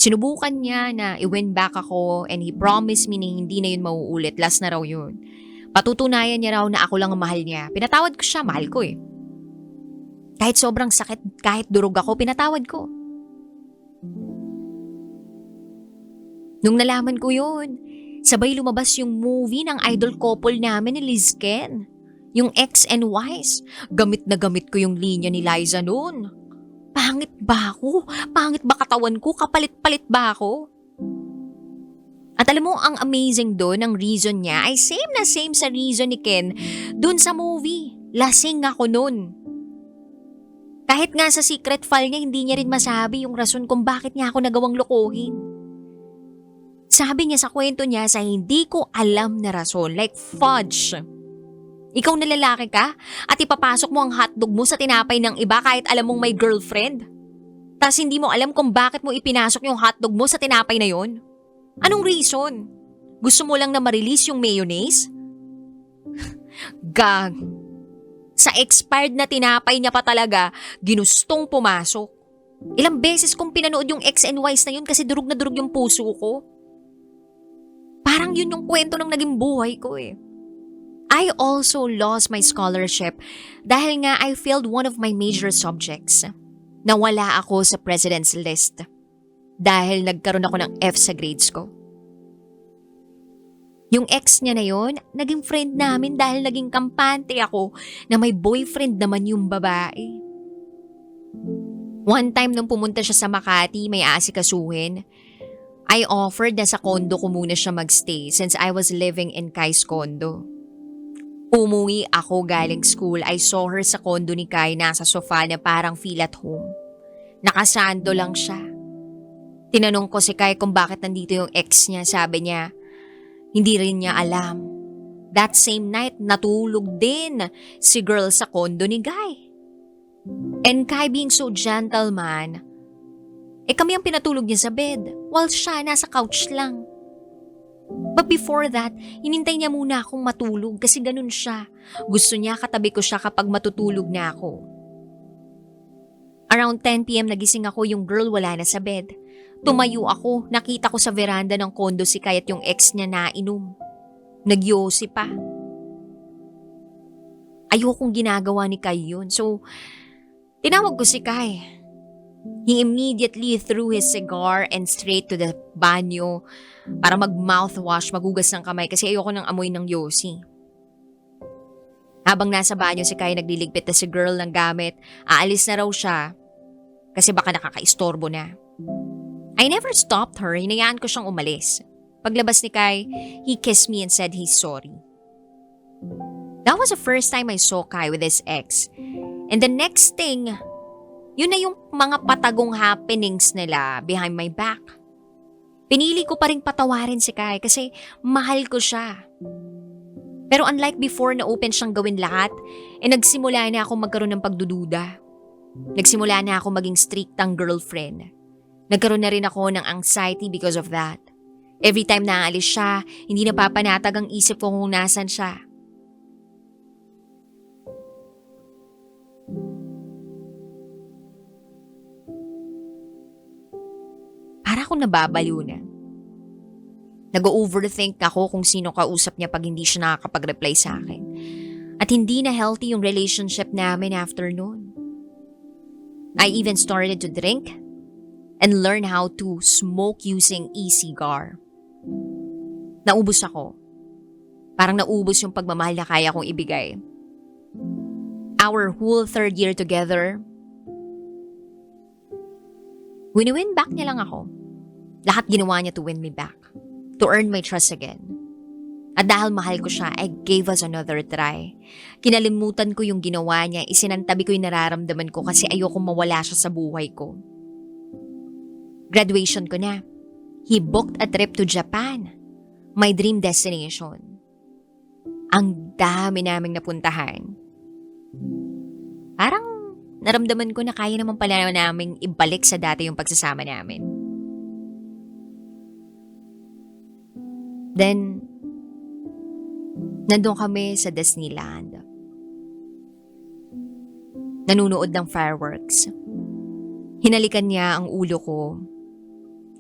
Sinubukan niya na i-win back ako and he promised me na hindi na yun mauulit. Last na raw yun. Patutunayan niya raw na ako lang ang mahal niya. Pinatawad ko siya, mahal ko eh. Kahit sobrang sakit, kahit durog ako, pinatawad ko. Nung nalaman ko yun, sabay lumabas yung movie ng idol couple namin ni Liz Ken. Yung X and Y's. Gamit na gamit ko yung linya ni Liza noon. Pangit ba ako? Pangit ba katawan ko? Kapalit-palit ba ako? At alam mo, ang amazing doon, ang reason niya ay same na same sa reason ni Ken doon sa movie. Lasing ako noon. Kahit nga sa secret file niya, hindi niya rin masabi yung rason kung bakit niya ako nagawang lokohin. Sabi niya sa kwento niya sa hindi ko alam na rason, like fudge. Ikaw na lalaki ka at ipapasok mo ang hotdog mo sa tinapay ng iba kahit alam mong may girlfriend. Tas hindi mo alam kung bakit mo ipinasok yung hotdog mo sa tinapay na yon. Anong reason? Gusto mo lang na ma-release yung mayonnaise? Gag. Sa expired na tinapay niya pa talaga, ginustong pumasok. Ilang beses kong pinanood yung X and Y's na yun kasi durog na durog yung puso ko. Parang yun yung kwento ng naging buhay ko eh. I also lost my scholarship dahil nga I failed one of my major subjects. Nawala ako sa president's list dahil nagkaroon ako ng F sa grades ko. Yung ex niya na yon, naging friend namin dahil naging kampante ako na may boyfriend naman yung babae. One time nung pumunta siya sa Makati, may aasikasuhin. I offered na sa condo ko muna siya magstay since I was living in Kai's condo. Umuwi ako galing school. I saw her sa condo ni Kai nasa sofa na parang feel at home. Nakasando lang siya. Tinanong ko si Kai kung bakit nandito yung ex niya. Sabi niya, hindi rin niya alam. That same night, natulog din si girl sa condo ni Guy. And Kai being so gentleman, kami ang pinatulog niya sa bed while siya nasa couch lang. But before that, hinintay niya muna akong matulog kasi ganun siya. Gusto niya katabi ko siya kapag matutulog na ako. Around 10 p.m. nagising ako, yung girl wala na sa bed. Tumayo ako, nakita ko sa veranda ng kondo si Kai at yung ex niya nainom. Nagyosi pa. Ayokong ginagawa ni Kai yun. So, tinawag ko si Kai. He immediately threw his cigar and straight to the banyo para mag-mouthwash, magugas ng kamay kasi ayoko ng amoy ng yosi. Habang nasa banyo si Kai, nagliligpit na si girl ng gamit. Aalis na raw siya kasi baka nakakaistorbo na. I never stopped her, hinayaan ko siyang umalis. Paglabas ni Kai, he kissed me and said he's sorry. That was the first time I saw Kai with his ex. And the next thing, yun na yung mga patagong happenings nila behind my back. Pinili ko pa rin patawarin si Kai kasi mahal ko siya. Pero unlike before na open siyang gawin lahat, nagsimula na ako magkaroon ng pagdududa. Nagsimula na ako maging striktang girlfriend. Nagkaroon na rin ako ng anxiety because of that. Every time na aalis siya, hindi napapanatag ang isip ko kung nasan siya. Para akong nababaliw na. Nag-overthink ako kung sino kausap niya pag hindi siya nakakapag-reply sa akin. At hindi na healthy yung relationship namin after noon. I even started to drink and learn how to smoke using e-cigar. Naubos ako. Parang naubos yung pagmamahal na kaya kong ibigay. Our whole third year together, win-win back niya lang ako. Lahat ginawa niya to win me back. To earn my trust again. At dahil mahal ko siya, I gave us another try. Kinalimutan ko yung ginawa niya, isinantabi ko yung nararamdaman ko kasi ayoko mawala siya sa buhay ko. Graduation ko na. He booked a trip to Japan. My dream destination. Ang dami naming napuntahan. Parang naramdaman ko na kaya naman pala naming ibalik sa dati yung pagsasama namin. Then, nandun kami sa Disneyland. Nanunood ng fireworks. Hinalikan niya ang ulo ko.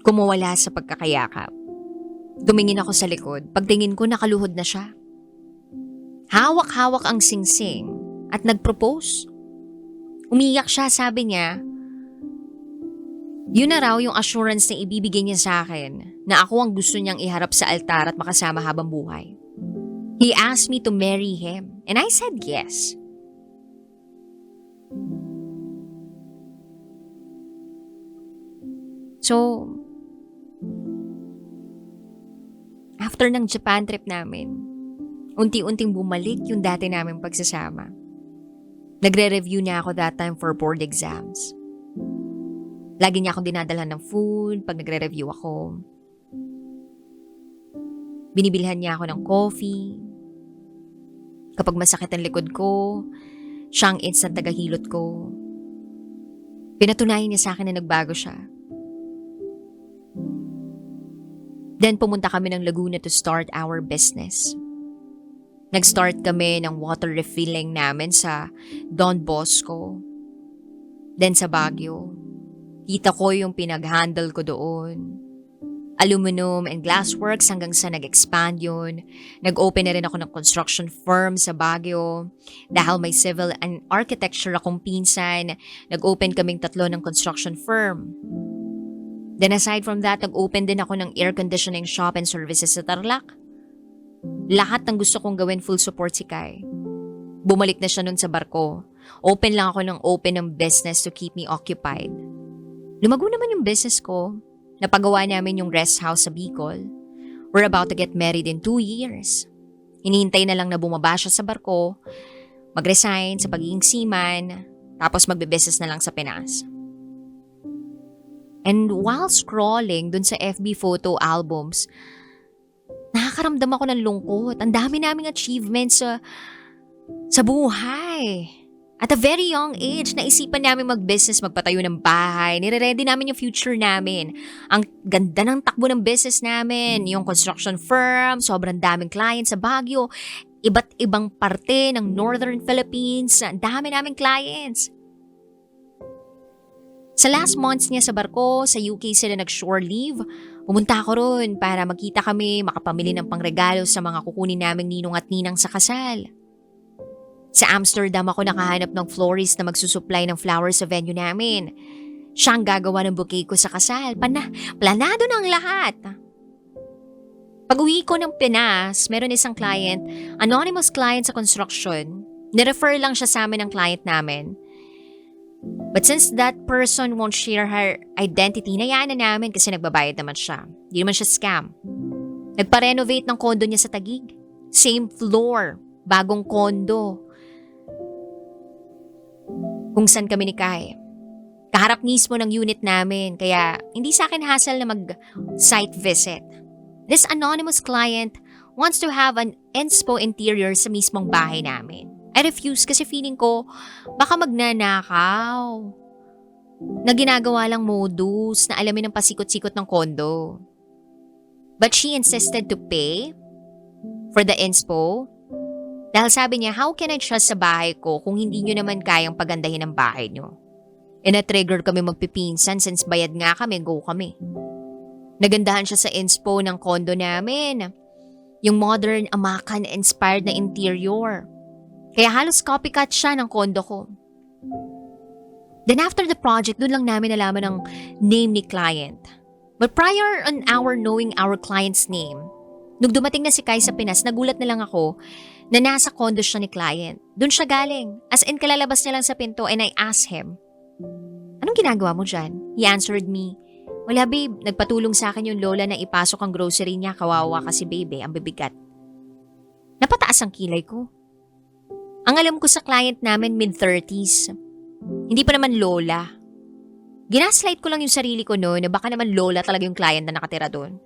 Kumawala sa pagkakayakap. Tumingin ako sa likod. Pagtingin ko, nakaluhod na siya. Hawak-hawak ang singsing at nag-propose. Umiyak siya, sabi niya. Yun na raw yung assurance na ibibigay niya sa akin na ako ang gusto niyang iharap sa altar at makasama habang buhay. He asked me to marry him and I said yes. So, after ng Japan trip namin, unti-unting bumalik yung dati naming pagsasama. Nagre-review niya ako that time for board exams. Lagi niya akong dinadalhan ng food pag nagre-review ako. Binibilhan niya ako ng coffee. Kapag masakit ang likod ko, siya ang instant tagahilot ko. Pinatunayan niya sa akin na nagbago siya. Then pumunta kami ng Laguna to start our business. Nag-start kami ng water refilling namin sa Don Bosco. Then sa Baguio. Kita ko yung pinag-handle ko doon. Aluminum and glassworks hanggang sa nag-expand yun. Nag-open na rin ako ng construction firm sa Baguio. Dahil may civil and architecture akong pinsan, nag-open kaming 3 ng construction firm. Then aside from that, nag-open din ako ng air conditioning shop and services sa Tarlac. Lahat ng gusto kong gawin, full support si Kai. Bumalik na siya nun sa barko. Open lang ako ng open ng business to keep me occupied. Lumago naman yung business ko. Napagawa namin yung rest house sa Bicol. We're about to get married in 2 years. Hinihintay na lang na bumaba siya sa barko, mag-resign sa pagiging seaman, tapos magbe-business na lang sa Pinas. And while scrolling dun sa FB photo albums, nakakaramdam ako ng lungkot. Ang dami naming achievements sa buhay. At a very young age, naisipan namin mag-business, magpatayo ng bahay. Nire-ready namin yung future namin. Ang ganda ng takbo ng business namin. Yung construction firm, sobrang daming clients sa Baguio. Iba't ibang parte ng Northern Philippines. Ang dami naming clients. Sa last months niya sa barko, sa UK sila nag-shore leave. Pumunta ako ron para magkita kami, makapamili ng pangregalo sa mga kukunin naming ninong at ninang sa kasal. Sa Amsterdam ako nakahanap ng florist na magsusupply ng flowers sa venue namin. Siya ang gagawa ng bouquet ko sa kasal. Planado na ang lahat. Pag uwi ko ng Pinas, meron isang client, anonymous client sa construction, Nirefer lang siya sa amin ng client namin. But since that person won't share her identity, nayaan na namin kasi nagbabayad naman siya. Hindi naman siya scam. Nagpa-renovate ng condo niya sa Taguig. Same floor, bagong condo. Kung saan kami ni Kai. Kaharap mismo ng unit namin, kaya hindi sa akin hassle na mag-site visit. This anonymous client wants to have an inspo interior sa mismong bahay namin. I refuse kasi feeling ko baka magnanakaw. Na ginagawa lang modus na alamin ang pasikot-sikot ng kondo. But she insisted to pay for the inspo. Dahil sabi niya, how can I trust sa bahay ko kung hindi nyo naman kayang pagandahin ang bahay nyo? E na-trigger kami magpipinsan since bayad nga kami, go kami. Nagandahan siya sa inspo ng kondo namin. Yung modern American-inspired na interior. Kaya halos copycat siya ng kondo ko. Then after the project, doon lang namin nalaman ang name ni client. But prior on our knowing our client's name, nung dumating na si Kai sa Pinas, nagulat na lang ako na nasa kondo siya ni client. Doon siya galing. As in, kalalabas niya lang sa pinto and I asked him, anong ginagawa mo dyan? He answered me, wala babe, nagpatulong sa akin yung lola na ipasok ang grocery niya, kawawa kasi babe, ang bibigat. Napataas ang kilay ko. Ang alam ko sa client namin mid-30s. Hindi pa naman lola. Ginaslight ko lang yung sarili ko noon na baka naman lola talaga yung client na nakatira doon.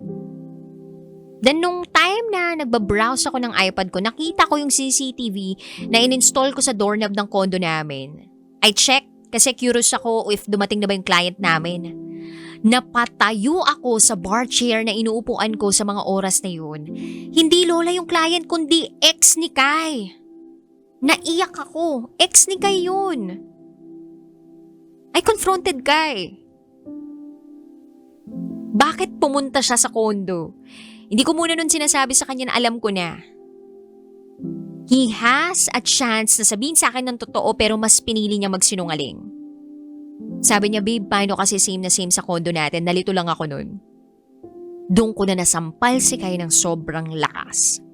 Then nung time na nagbabrowse ako ng iPad ko, nakita ko yung CCTV na in-install ko sa doorknob ng condo namin. I checked kasi curious ako if dumating na ba yung client namin. Napatayo ako sa bar chair na inuupuan ko sa mga oras na yun. Hindi lola yung client kundi ex ni Kai. Naiyak ako. Ex ni Kai yun. I confronted Kai. Bakit pumunta siya sa condo? Hindi ko muna nun sinasabi sa kanya na alam ko na. He has a chance na sabihin sa akin ng totoo pero mas pinili niya magsinungaling. Sabi niya, babe, paano kasi same na same sa condo natin? Nalito lang ako nun. Doon ko na nasampal si Kai ng sobrang lakas.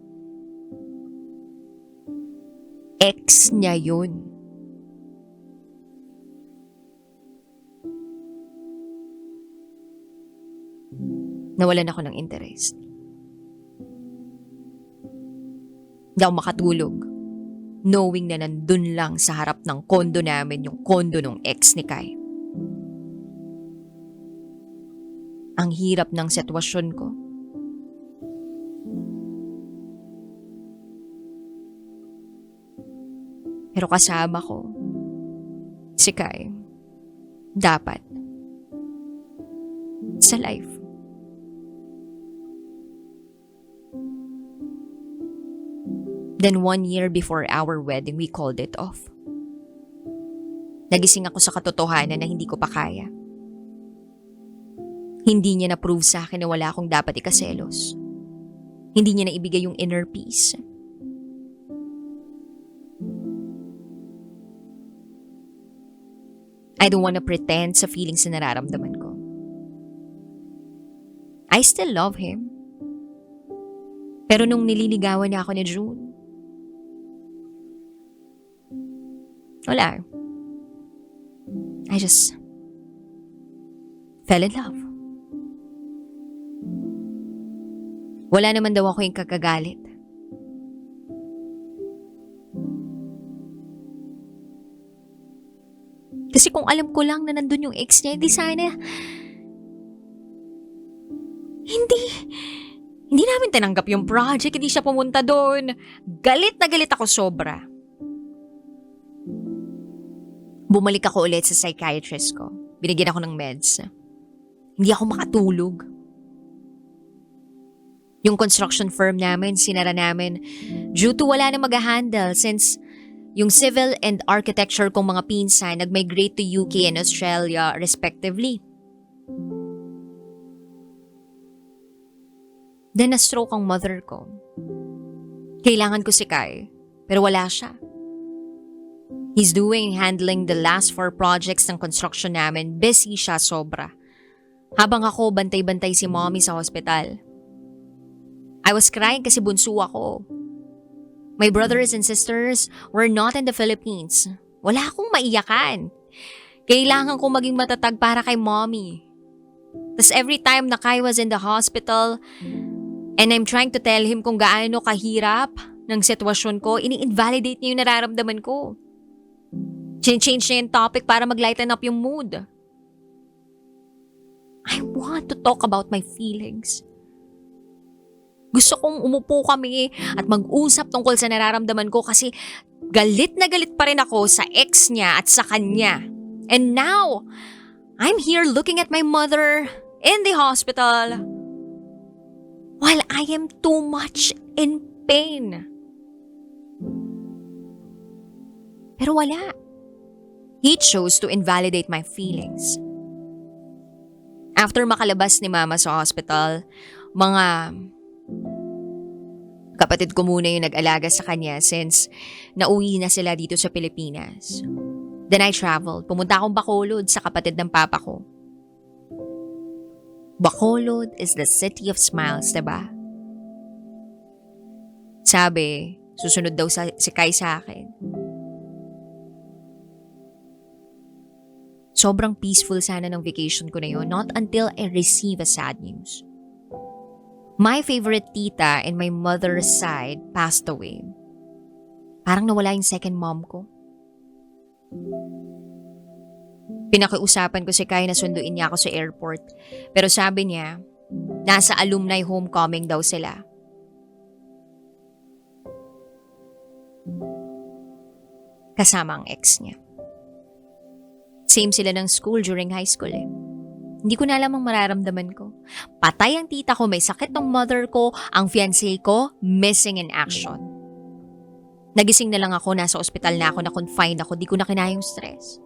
Ex niya yun. Nawalan ako ng interest. Hindi ako makatulog. Knowing na nandun lang sa harap ng kondo namin yung kondo ng ex ni Kai. Ang hirap ng sitwasyon ko. Pero kasama ko, si Kai, dapat, sa life. Then 1 year before our wedding, we called it off. Nagising ako sa katotohanan na hindi ko pa kaya. Hindi niya na-prove sa akin na wala akong dapat ikaselos. Hindi niya na ibigay yung inner peace. I don't wanna pretend sa feelings na nararamdaman ko. I still love him. Pero nung nililigawan na ako ni June, wala. I just fell in love. Wala naman daw ako yung kakagalit. Kasi kung alam ko lang na nandun yung ex niya, Hindi namin tinanggap yung project, hindi siya pumunta doon. Galit na galit ako sobra. Bumalik ako ulit sa psychiatrist ko. Binigyan ako ng meds. Hindi ako makatulog. Yung construction firm namin, sinara namin due to wala na mag-handle since yung civil and architecture kong mga pinsan nag-migrate to UK and Australia respectively. Then na-stroke ang mother ko. Kailangan ko si Kai, pero wala siya. He's handling the last 4 projects ng construction namin. Busy siya sobra. Habang ako, bantay-bantay si mommy sa hospital. I was crying kasi bunso ako. My brothers and sisters were not in the Philippines. Wala akong maiyakan. Kailangan kong maging matatag para kay mommy. Tas every time na Kai was in the hospital and I'm trying to tell him kung gaano kahirap ng sitwasyon ko, ini-invalidate niya yung nararamdaman ko. Change niya yung topic para mag-lighten up yung mood. I want to talk about my feelings. Gusto kong umupo kami at mag-usap tungkol sa nararamdaman ko kasi galit na galit pa rin ako sa ex niya at sa kanya. And now, I'm here looking at my mother in the hospital while I am too much in pain. Pero wala. He chose to invalidate my feelings. After makalabas ni Mama sa hospital, mga kapatid ko muna yung nag-alaga sa kanya since nauwi na sila dito sa Pilipinas. Then I traveled. Pumunta akong Bacolod sa kapatid ng papa ko. Bacolod is the city of smiles, diba? Sabi, susunod daw si Kai sa akin. Sobrang peaceful sana ng vacation ko na yun, not until I receive a sad news. My favorite tita in my mother's side passed away. Parang nawala yung second mom ko. Pinakiusapan ko si Kai na sunduin niya ako sa airport. Pero sabi niya, nasa alumni homecoming daw sila. Kasama ang ex niya. Same sila ng school during high school eh. Hindi ko na alam ang mararamdaman ko. Patay ang tita ko, may sakit ng mother ko, ang fiancé ko, missing in action. Nagising na lang ako, nasa ospital na ako, na-confined ako, di ko na kinaya yung stress.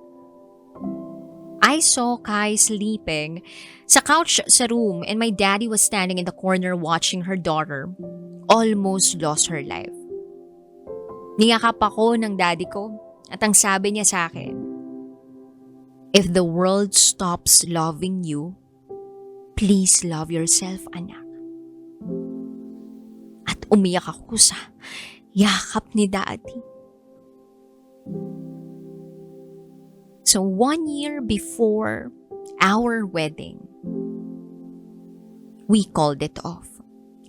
I saw Kai sleeping sa couch sa room and my daddy was standing in the corner watching her daughter almost lost her life. Niyakap ako ng daddy ko at ang sabi niya sa akin, "If the world stops loving you, please love yourself, anak." At umiyak ako sa yakap ni daddy. So 1 year before our wedding, we called it off.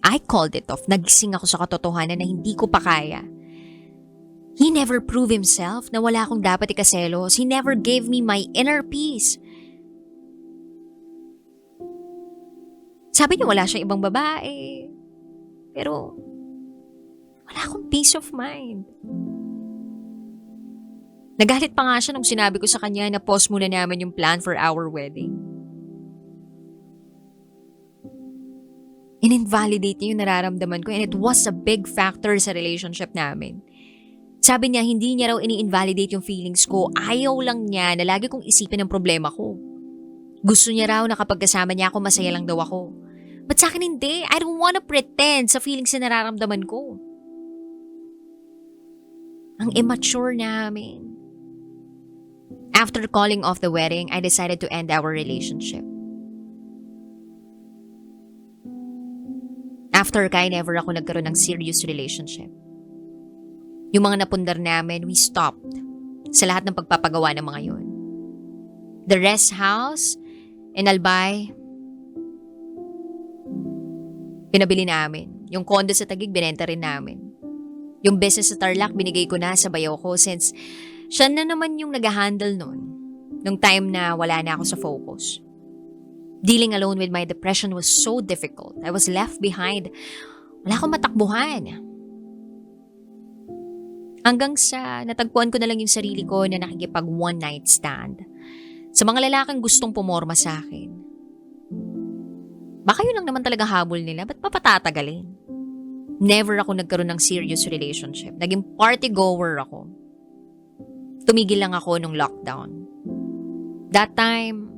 I called it off. Nagising ako sa katotohanan na hindi ko pa kaya. He never proved himself na wala akong dapat ikaselos. He never gave me my inner peace. Sabi niya wala siyang ibang babae. Pero wala akong peace of mind. Nagalit pa nga siya nung sinabi ko sa kanya na pause muna namin yung plan for our wedding. In-invalidate niya yung nararamdaman ko and it was a big factor sa relationship namin. Sabi niya hindi niya raw ini-invalidate yung feelings ko. Ayaw lang niya na lagi kong isipin ang problema ko. Gusto niya raw na kapag kasama niya ako masaya lang daw ako. But sa akin hindi. I don't wanna pretend sa feelings na nararamdaman ko. Ang immature namin. After calling off the wedding, I decided to end our relationship. After Kai, never ako nagkaroon ng serious relationship. Yung mga napundar namin, we stopped sa lahat ng pagpapagawa ng mga yun. The rest house in Albay, pinabili namin. Yung condo sa Taguig, binenta rin namin. Yung business sa Tarlac, binigay ko na sa bayaw ko since siya na naman yung nag-handle nun. Nung time na wala na ako sa focus. Dealing alone with my depression was so difficult. I was left behind. Wala akong matakbuhan. Hanggang sa natagpuan ko na lang yung sarili ko na nakikipag one night stand sa mga lalaking gustong pumorma sa akin. Baka yun lang naman talaga habol nila, ba't papatatagalin? Never ako nagkaroon ng serious relationship. Naging party goer ako. Tumigil lang ako nung lockdown. That time,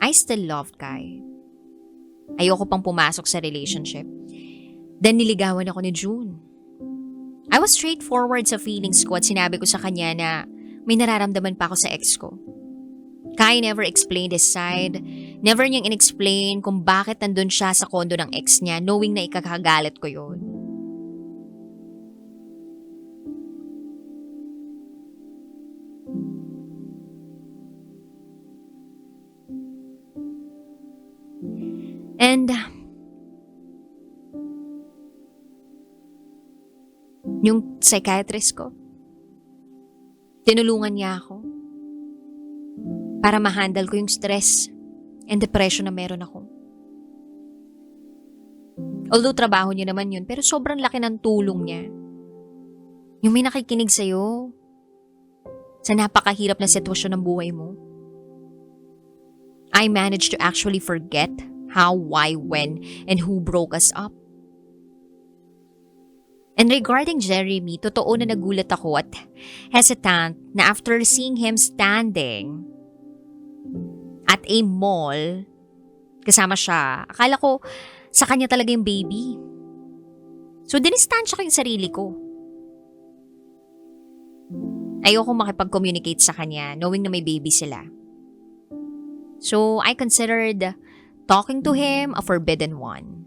I still loved Kai. Ayoko pang pumasok sa relationship. Then niligawan ako ni June. I was straightforward sa feelings ko at sinabi ko sa kanya na may nararamdaman pa ako sa ex ko. Kai never explained his side. Never niyang inexplain kung bakit nandun siya sa kondo ng ex niya knowing na ikakagalit ko yun. Yung psychiatrist ko, tinulungan niya ako para ma-handle ko yung stress and depression na meron ako. Although trabaho niya naman yun, pero sobrang laki ng tulong niya. Yung may nakikinig sa'yo sa napakahirap na sitwasyon ng buhay mo. I managed to actually forget how, why, when, and who broke us up. And regarding Jeremy, totoo na nagulat ako at hesitant na after seeing him standing at a mall, kasama siya, akala ko sa kanya talaga yung baby. So dinistansya ko yung sarili ko. Ayoko makipag-communicate sa kanya knowing na may baby sila. So I considered talking to him a forbidden one.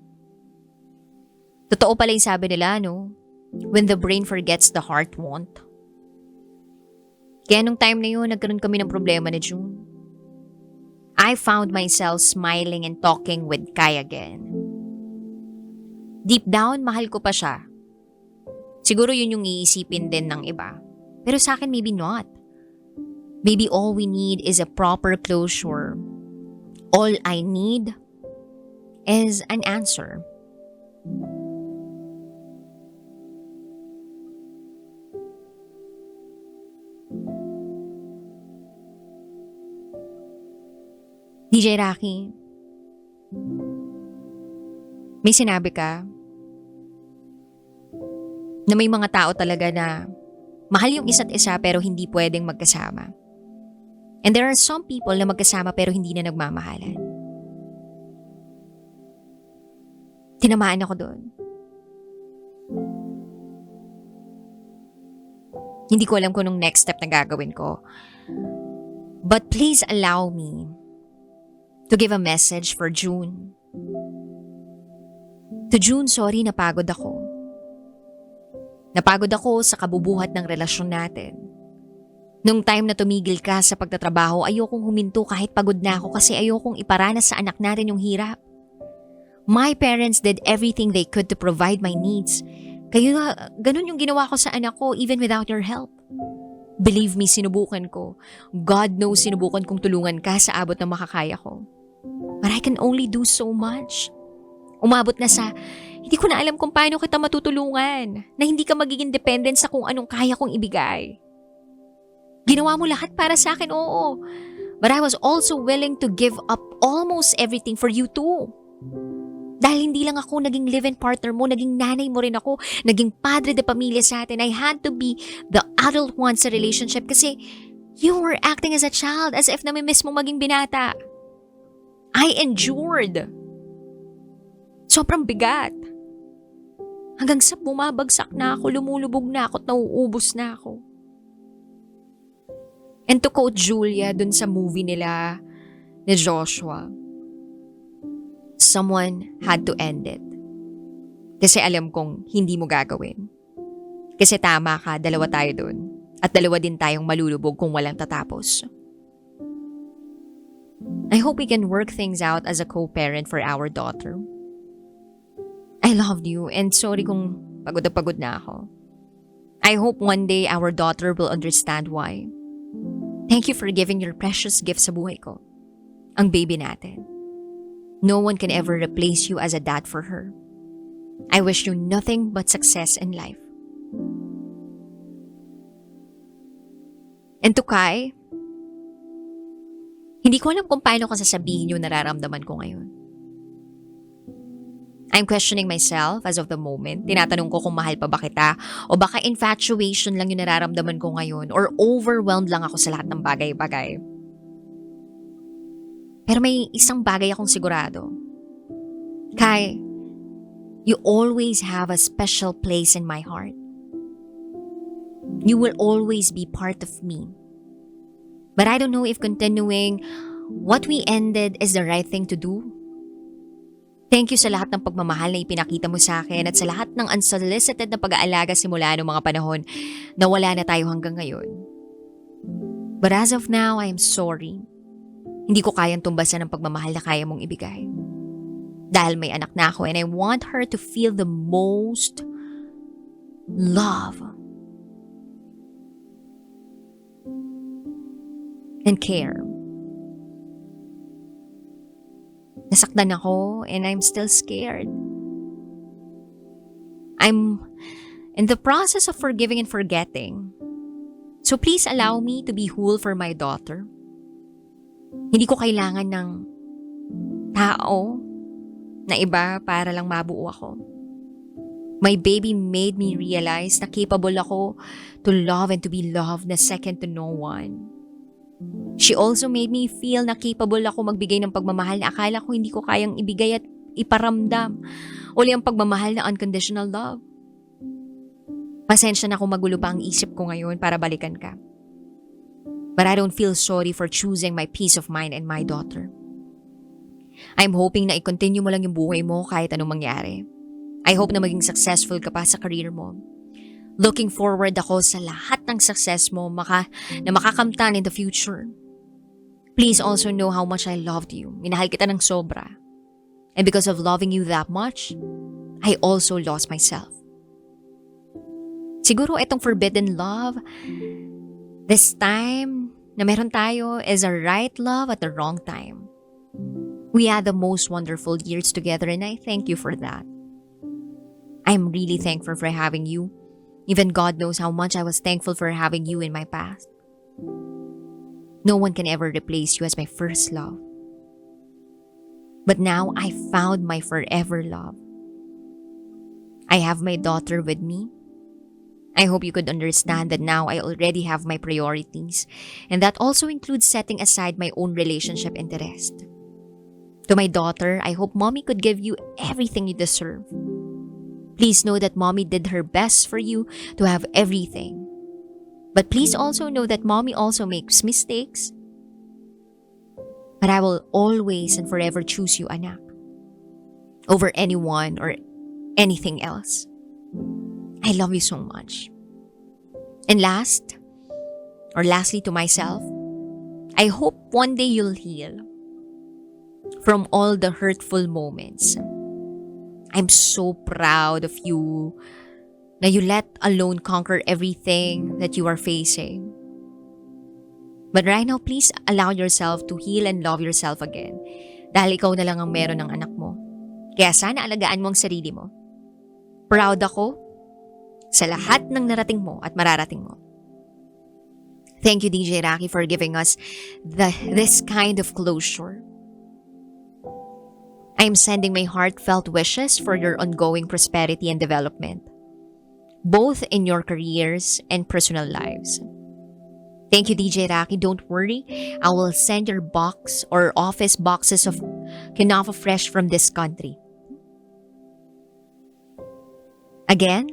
Totoo pala yung sabi nila, no? When the brain forgets, the heart won't. Kaya nung time na yun, nagkaroon kami ng problema ni June. I found myself smiling and talking with Kai again. Deep down, mahal ko pa siya. Siguro yun yung iisipin din ng iba. Pero sa akin, maybe not. Maybe all we need is a proper closure. All I need is an answer. DJ Rocky, may sinabi ka na may mga tao talaga na mahal yung isa't isa pero hindi pwedeng magkasama. And there are some people na magkasama pero hindi na nagmamahalan. Tinamaan ako doon. Hindi ko alam kung anong next step na gagawin ko. But please allow me to give a message for June. To June, sorry, napagod ako. Napagod ako sa kabubuhat ng relasyon natin. Nung time na tumigil ka sa pagtatrabaho, ayokong huminto kahit pagod na ako kasi ayokong iparanas sa anak natin yung hirap. My parents did everything they could to provide my needs. Kaya ganun yung ginawa ko sa anak ko even without your help. Believe me, sinubukan ko. God knows sinubukan kong tulungan ka sa abot ng makakaya ko. But I can only do so much. Umabot na sa, hindi ko na alam kung paano kita matutulungan, na hindi ka magiging dependent sa kung anong kaya kong ibigay. Ginawa mo lahat para sa akin, oo. But I was also willing to give up almost everything for you too. Dahil hindi lang ako naging live-in partner mo, naging nanay mo rin ako, naging padre de pamilya sa atin. I had to be the adult one sa relationship kasi you were acting as a child, as if namimiss mong maging binata. I endured. Sobrang bigat. Hanggang sa bumabagsak na ako, lumulubog na ako at nauubos na ako. And to quote Julia dun sa movie nila ni Joshua, someone had to end it. Kasi alam kong hindi mo gagawin. Kasi tama ka, dalawa tayo dun. At dalawa din tayong malulubog kung walang tatapos. I hope we can work things out as a co-parent for our daughter. I loved you and sorry kung pagod na ako. I hope one day our daughter will understand why. Thank you for giving your precious gift sa buhay ko. Ang baby natin. No one can ever replace you as a dad for her. I wish you nothing but success in life. And to Kai, hindi ko alam kung paano ko sasabihin yung nararamdaman ko ngayon. I'm questioning myself as of the moment. Tinatanong ko kung mahal pa ba kita o baka infatuation lang yung nararamdaman ko ngayon or overwhelmed lang ako sa lahat ng bagay-bagay. Pero may isang bagay akong sigurado. Kai, you always have a special place in my heart. You will always be part of me. But I don't know if continuing what we ended is the right thing to do. Thank you sa lahat ng pagmamahal na ipinakita mo sa akin at sa lahat ng unsolicited na pag-aalaga simula noong mga panahon na wala na tayo hanggang ngayon. But as of now, I am sorry. Hindi ko kayang tumbasan ng pagmamahal na kaya mong ibigay. Dahil may anak na ako and I want her to feel the most love, and care. Nasaktan ako and I'm still scared. I'm in the process of forgiving and forgetting. So please allow me to be whole for my daughter. Hindi ko kailangan ng tao na iba para lang mabuo ako. My baby made me realize na capable ako to love and to be loved na second to no one. She also made me feel na capable ako magbigay ng pagmamahal na akala ko hindi ko kayang ibigay at iparamdam. Uli ang pagmamahal na unconditional love. Pasensya na kung magulo pa ang isip ko ngayon para balikan ka. But I don't feel sorry for choosing my peace of mind and my daughter. I'm hoping na i-continue mo lang yung buhay mo kahit anong mangyari. I hope na maging successful ka pa sa career mo. Looking forward ako sa lahat ng success mo na makakamtan in the future. Please also know how much I loved you. Minahal kita ng sobra. And because of loving you that much, I also lost myself. Siguro itong forbidden love, this time na meron tayo is a right love at the wrong time. We had the most wonderful years together and I thank you for that. I'm really thankful for having you. Even God knows how much I was thankful for having you in my past. No one can ever replace you as my first love. But now I found my forever love. I have my daughter with me. I hope you could understand that now I already have my priorities, and that also includes setting aside my own relationship interest. To my daughter, I hope mommy could give you everything you deserve. Please know that mommy did her best for you to have everything. But please also know that mommy also makes mistakes. But I will always and forever choose you, anak, over anyone or anything else. I love you so much. And lastly to myself, I hope one day you'll heal from all the hurtful moments. I'm so proud of you na you let alone conquer everything that you are facing. But right now, please allow yourself to heal and love yourself again. Dahil ikaw na lang ang meron ng anak mo. Kaya sana alagaan mo ang sarili mo. Proud ako sa lahat ng narating mo at mararating mo. Thank you, DJ Rocky, for giving us this kind of closure. I'm sending my heartfelt wishes for your ongoing prosperity and development, both in your careers and personal lives. Thank you, DJ Rocky. Don't worry, I will send your box or office boxes of Kinafa Fresh from this country. Again,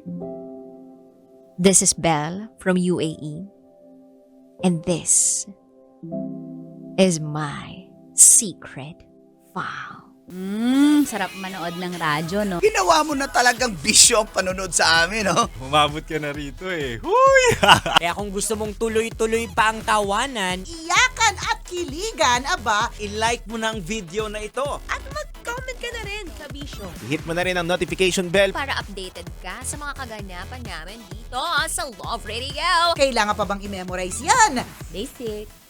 this is Belle from UAE, and this is my secret file. Sarap manood ng radyo, no? Ginawa mo na talagang bisyo ang panonood sa amin, no? Umabot ka na rito eh. Huy! Kaya kung gusto mong tuloy-tuloy pa ang tawanan, Iyakan at kiligan, aba, i-like mo na ang video na ito. at mag-comment ka na rin, kabisyo. Hit mo na rin ang notification bell. Para updated ka sa mga kaganapan namin dito sa Love Radio. Kailangan pa bang i-memorize yan? Basic.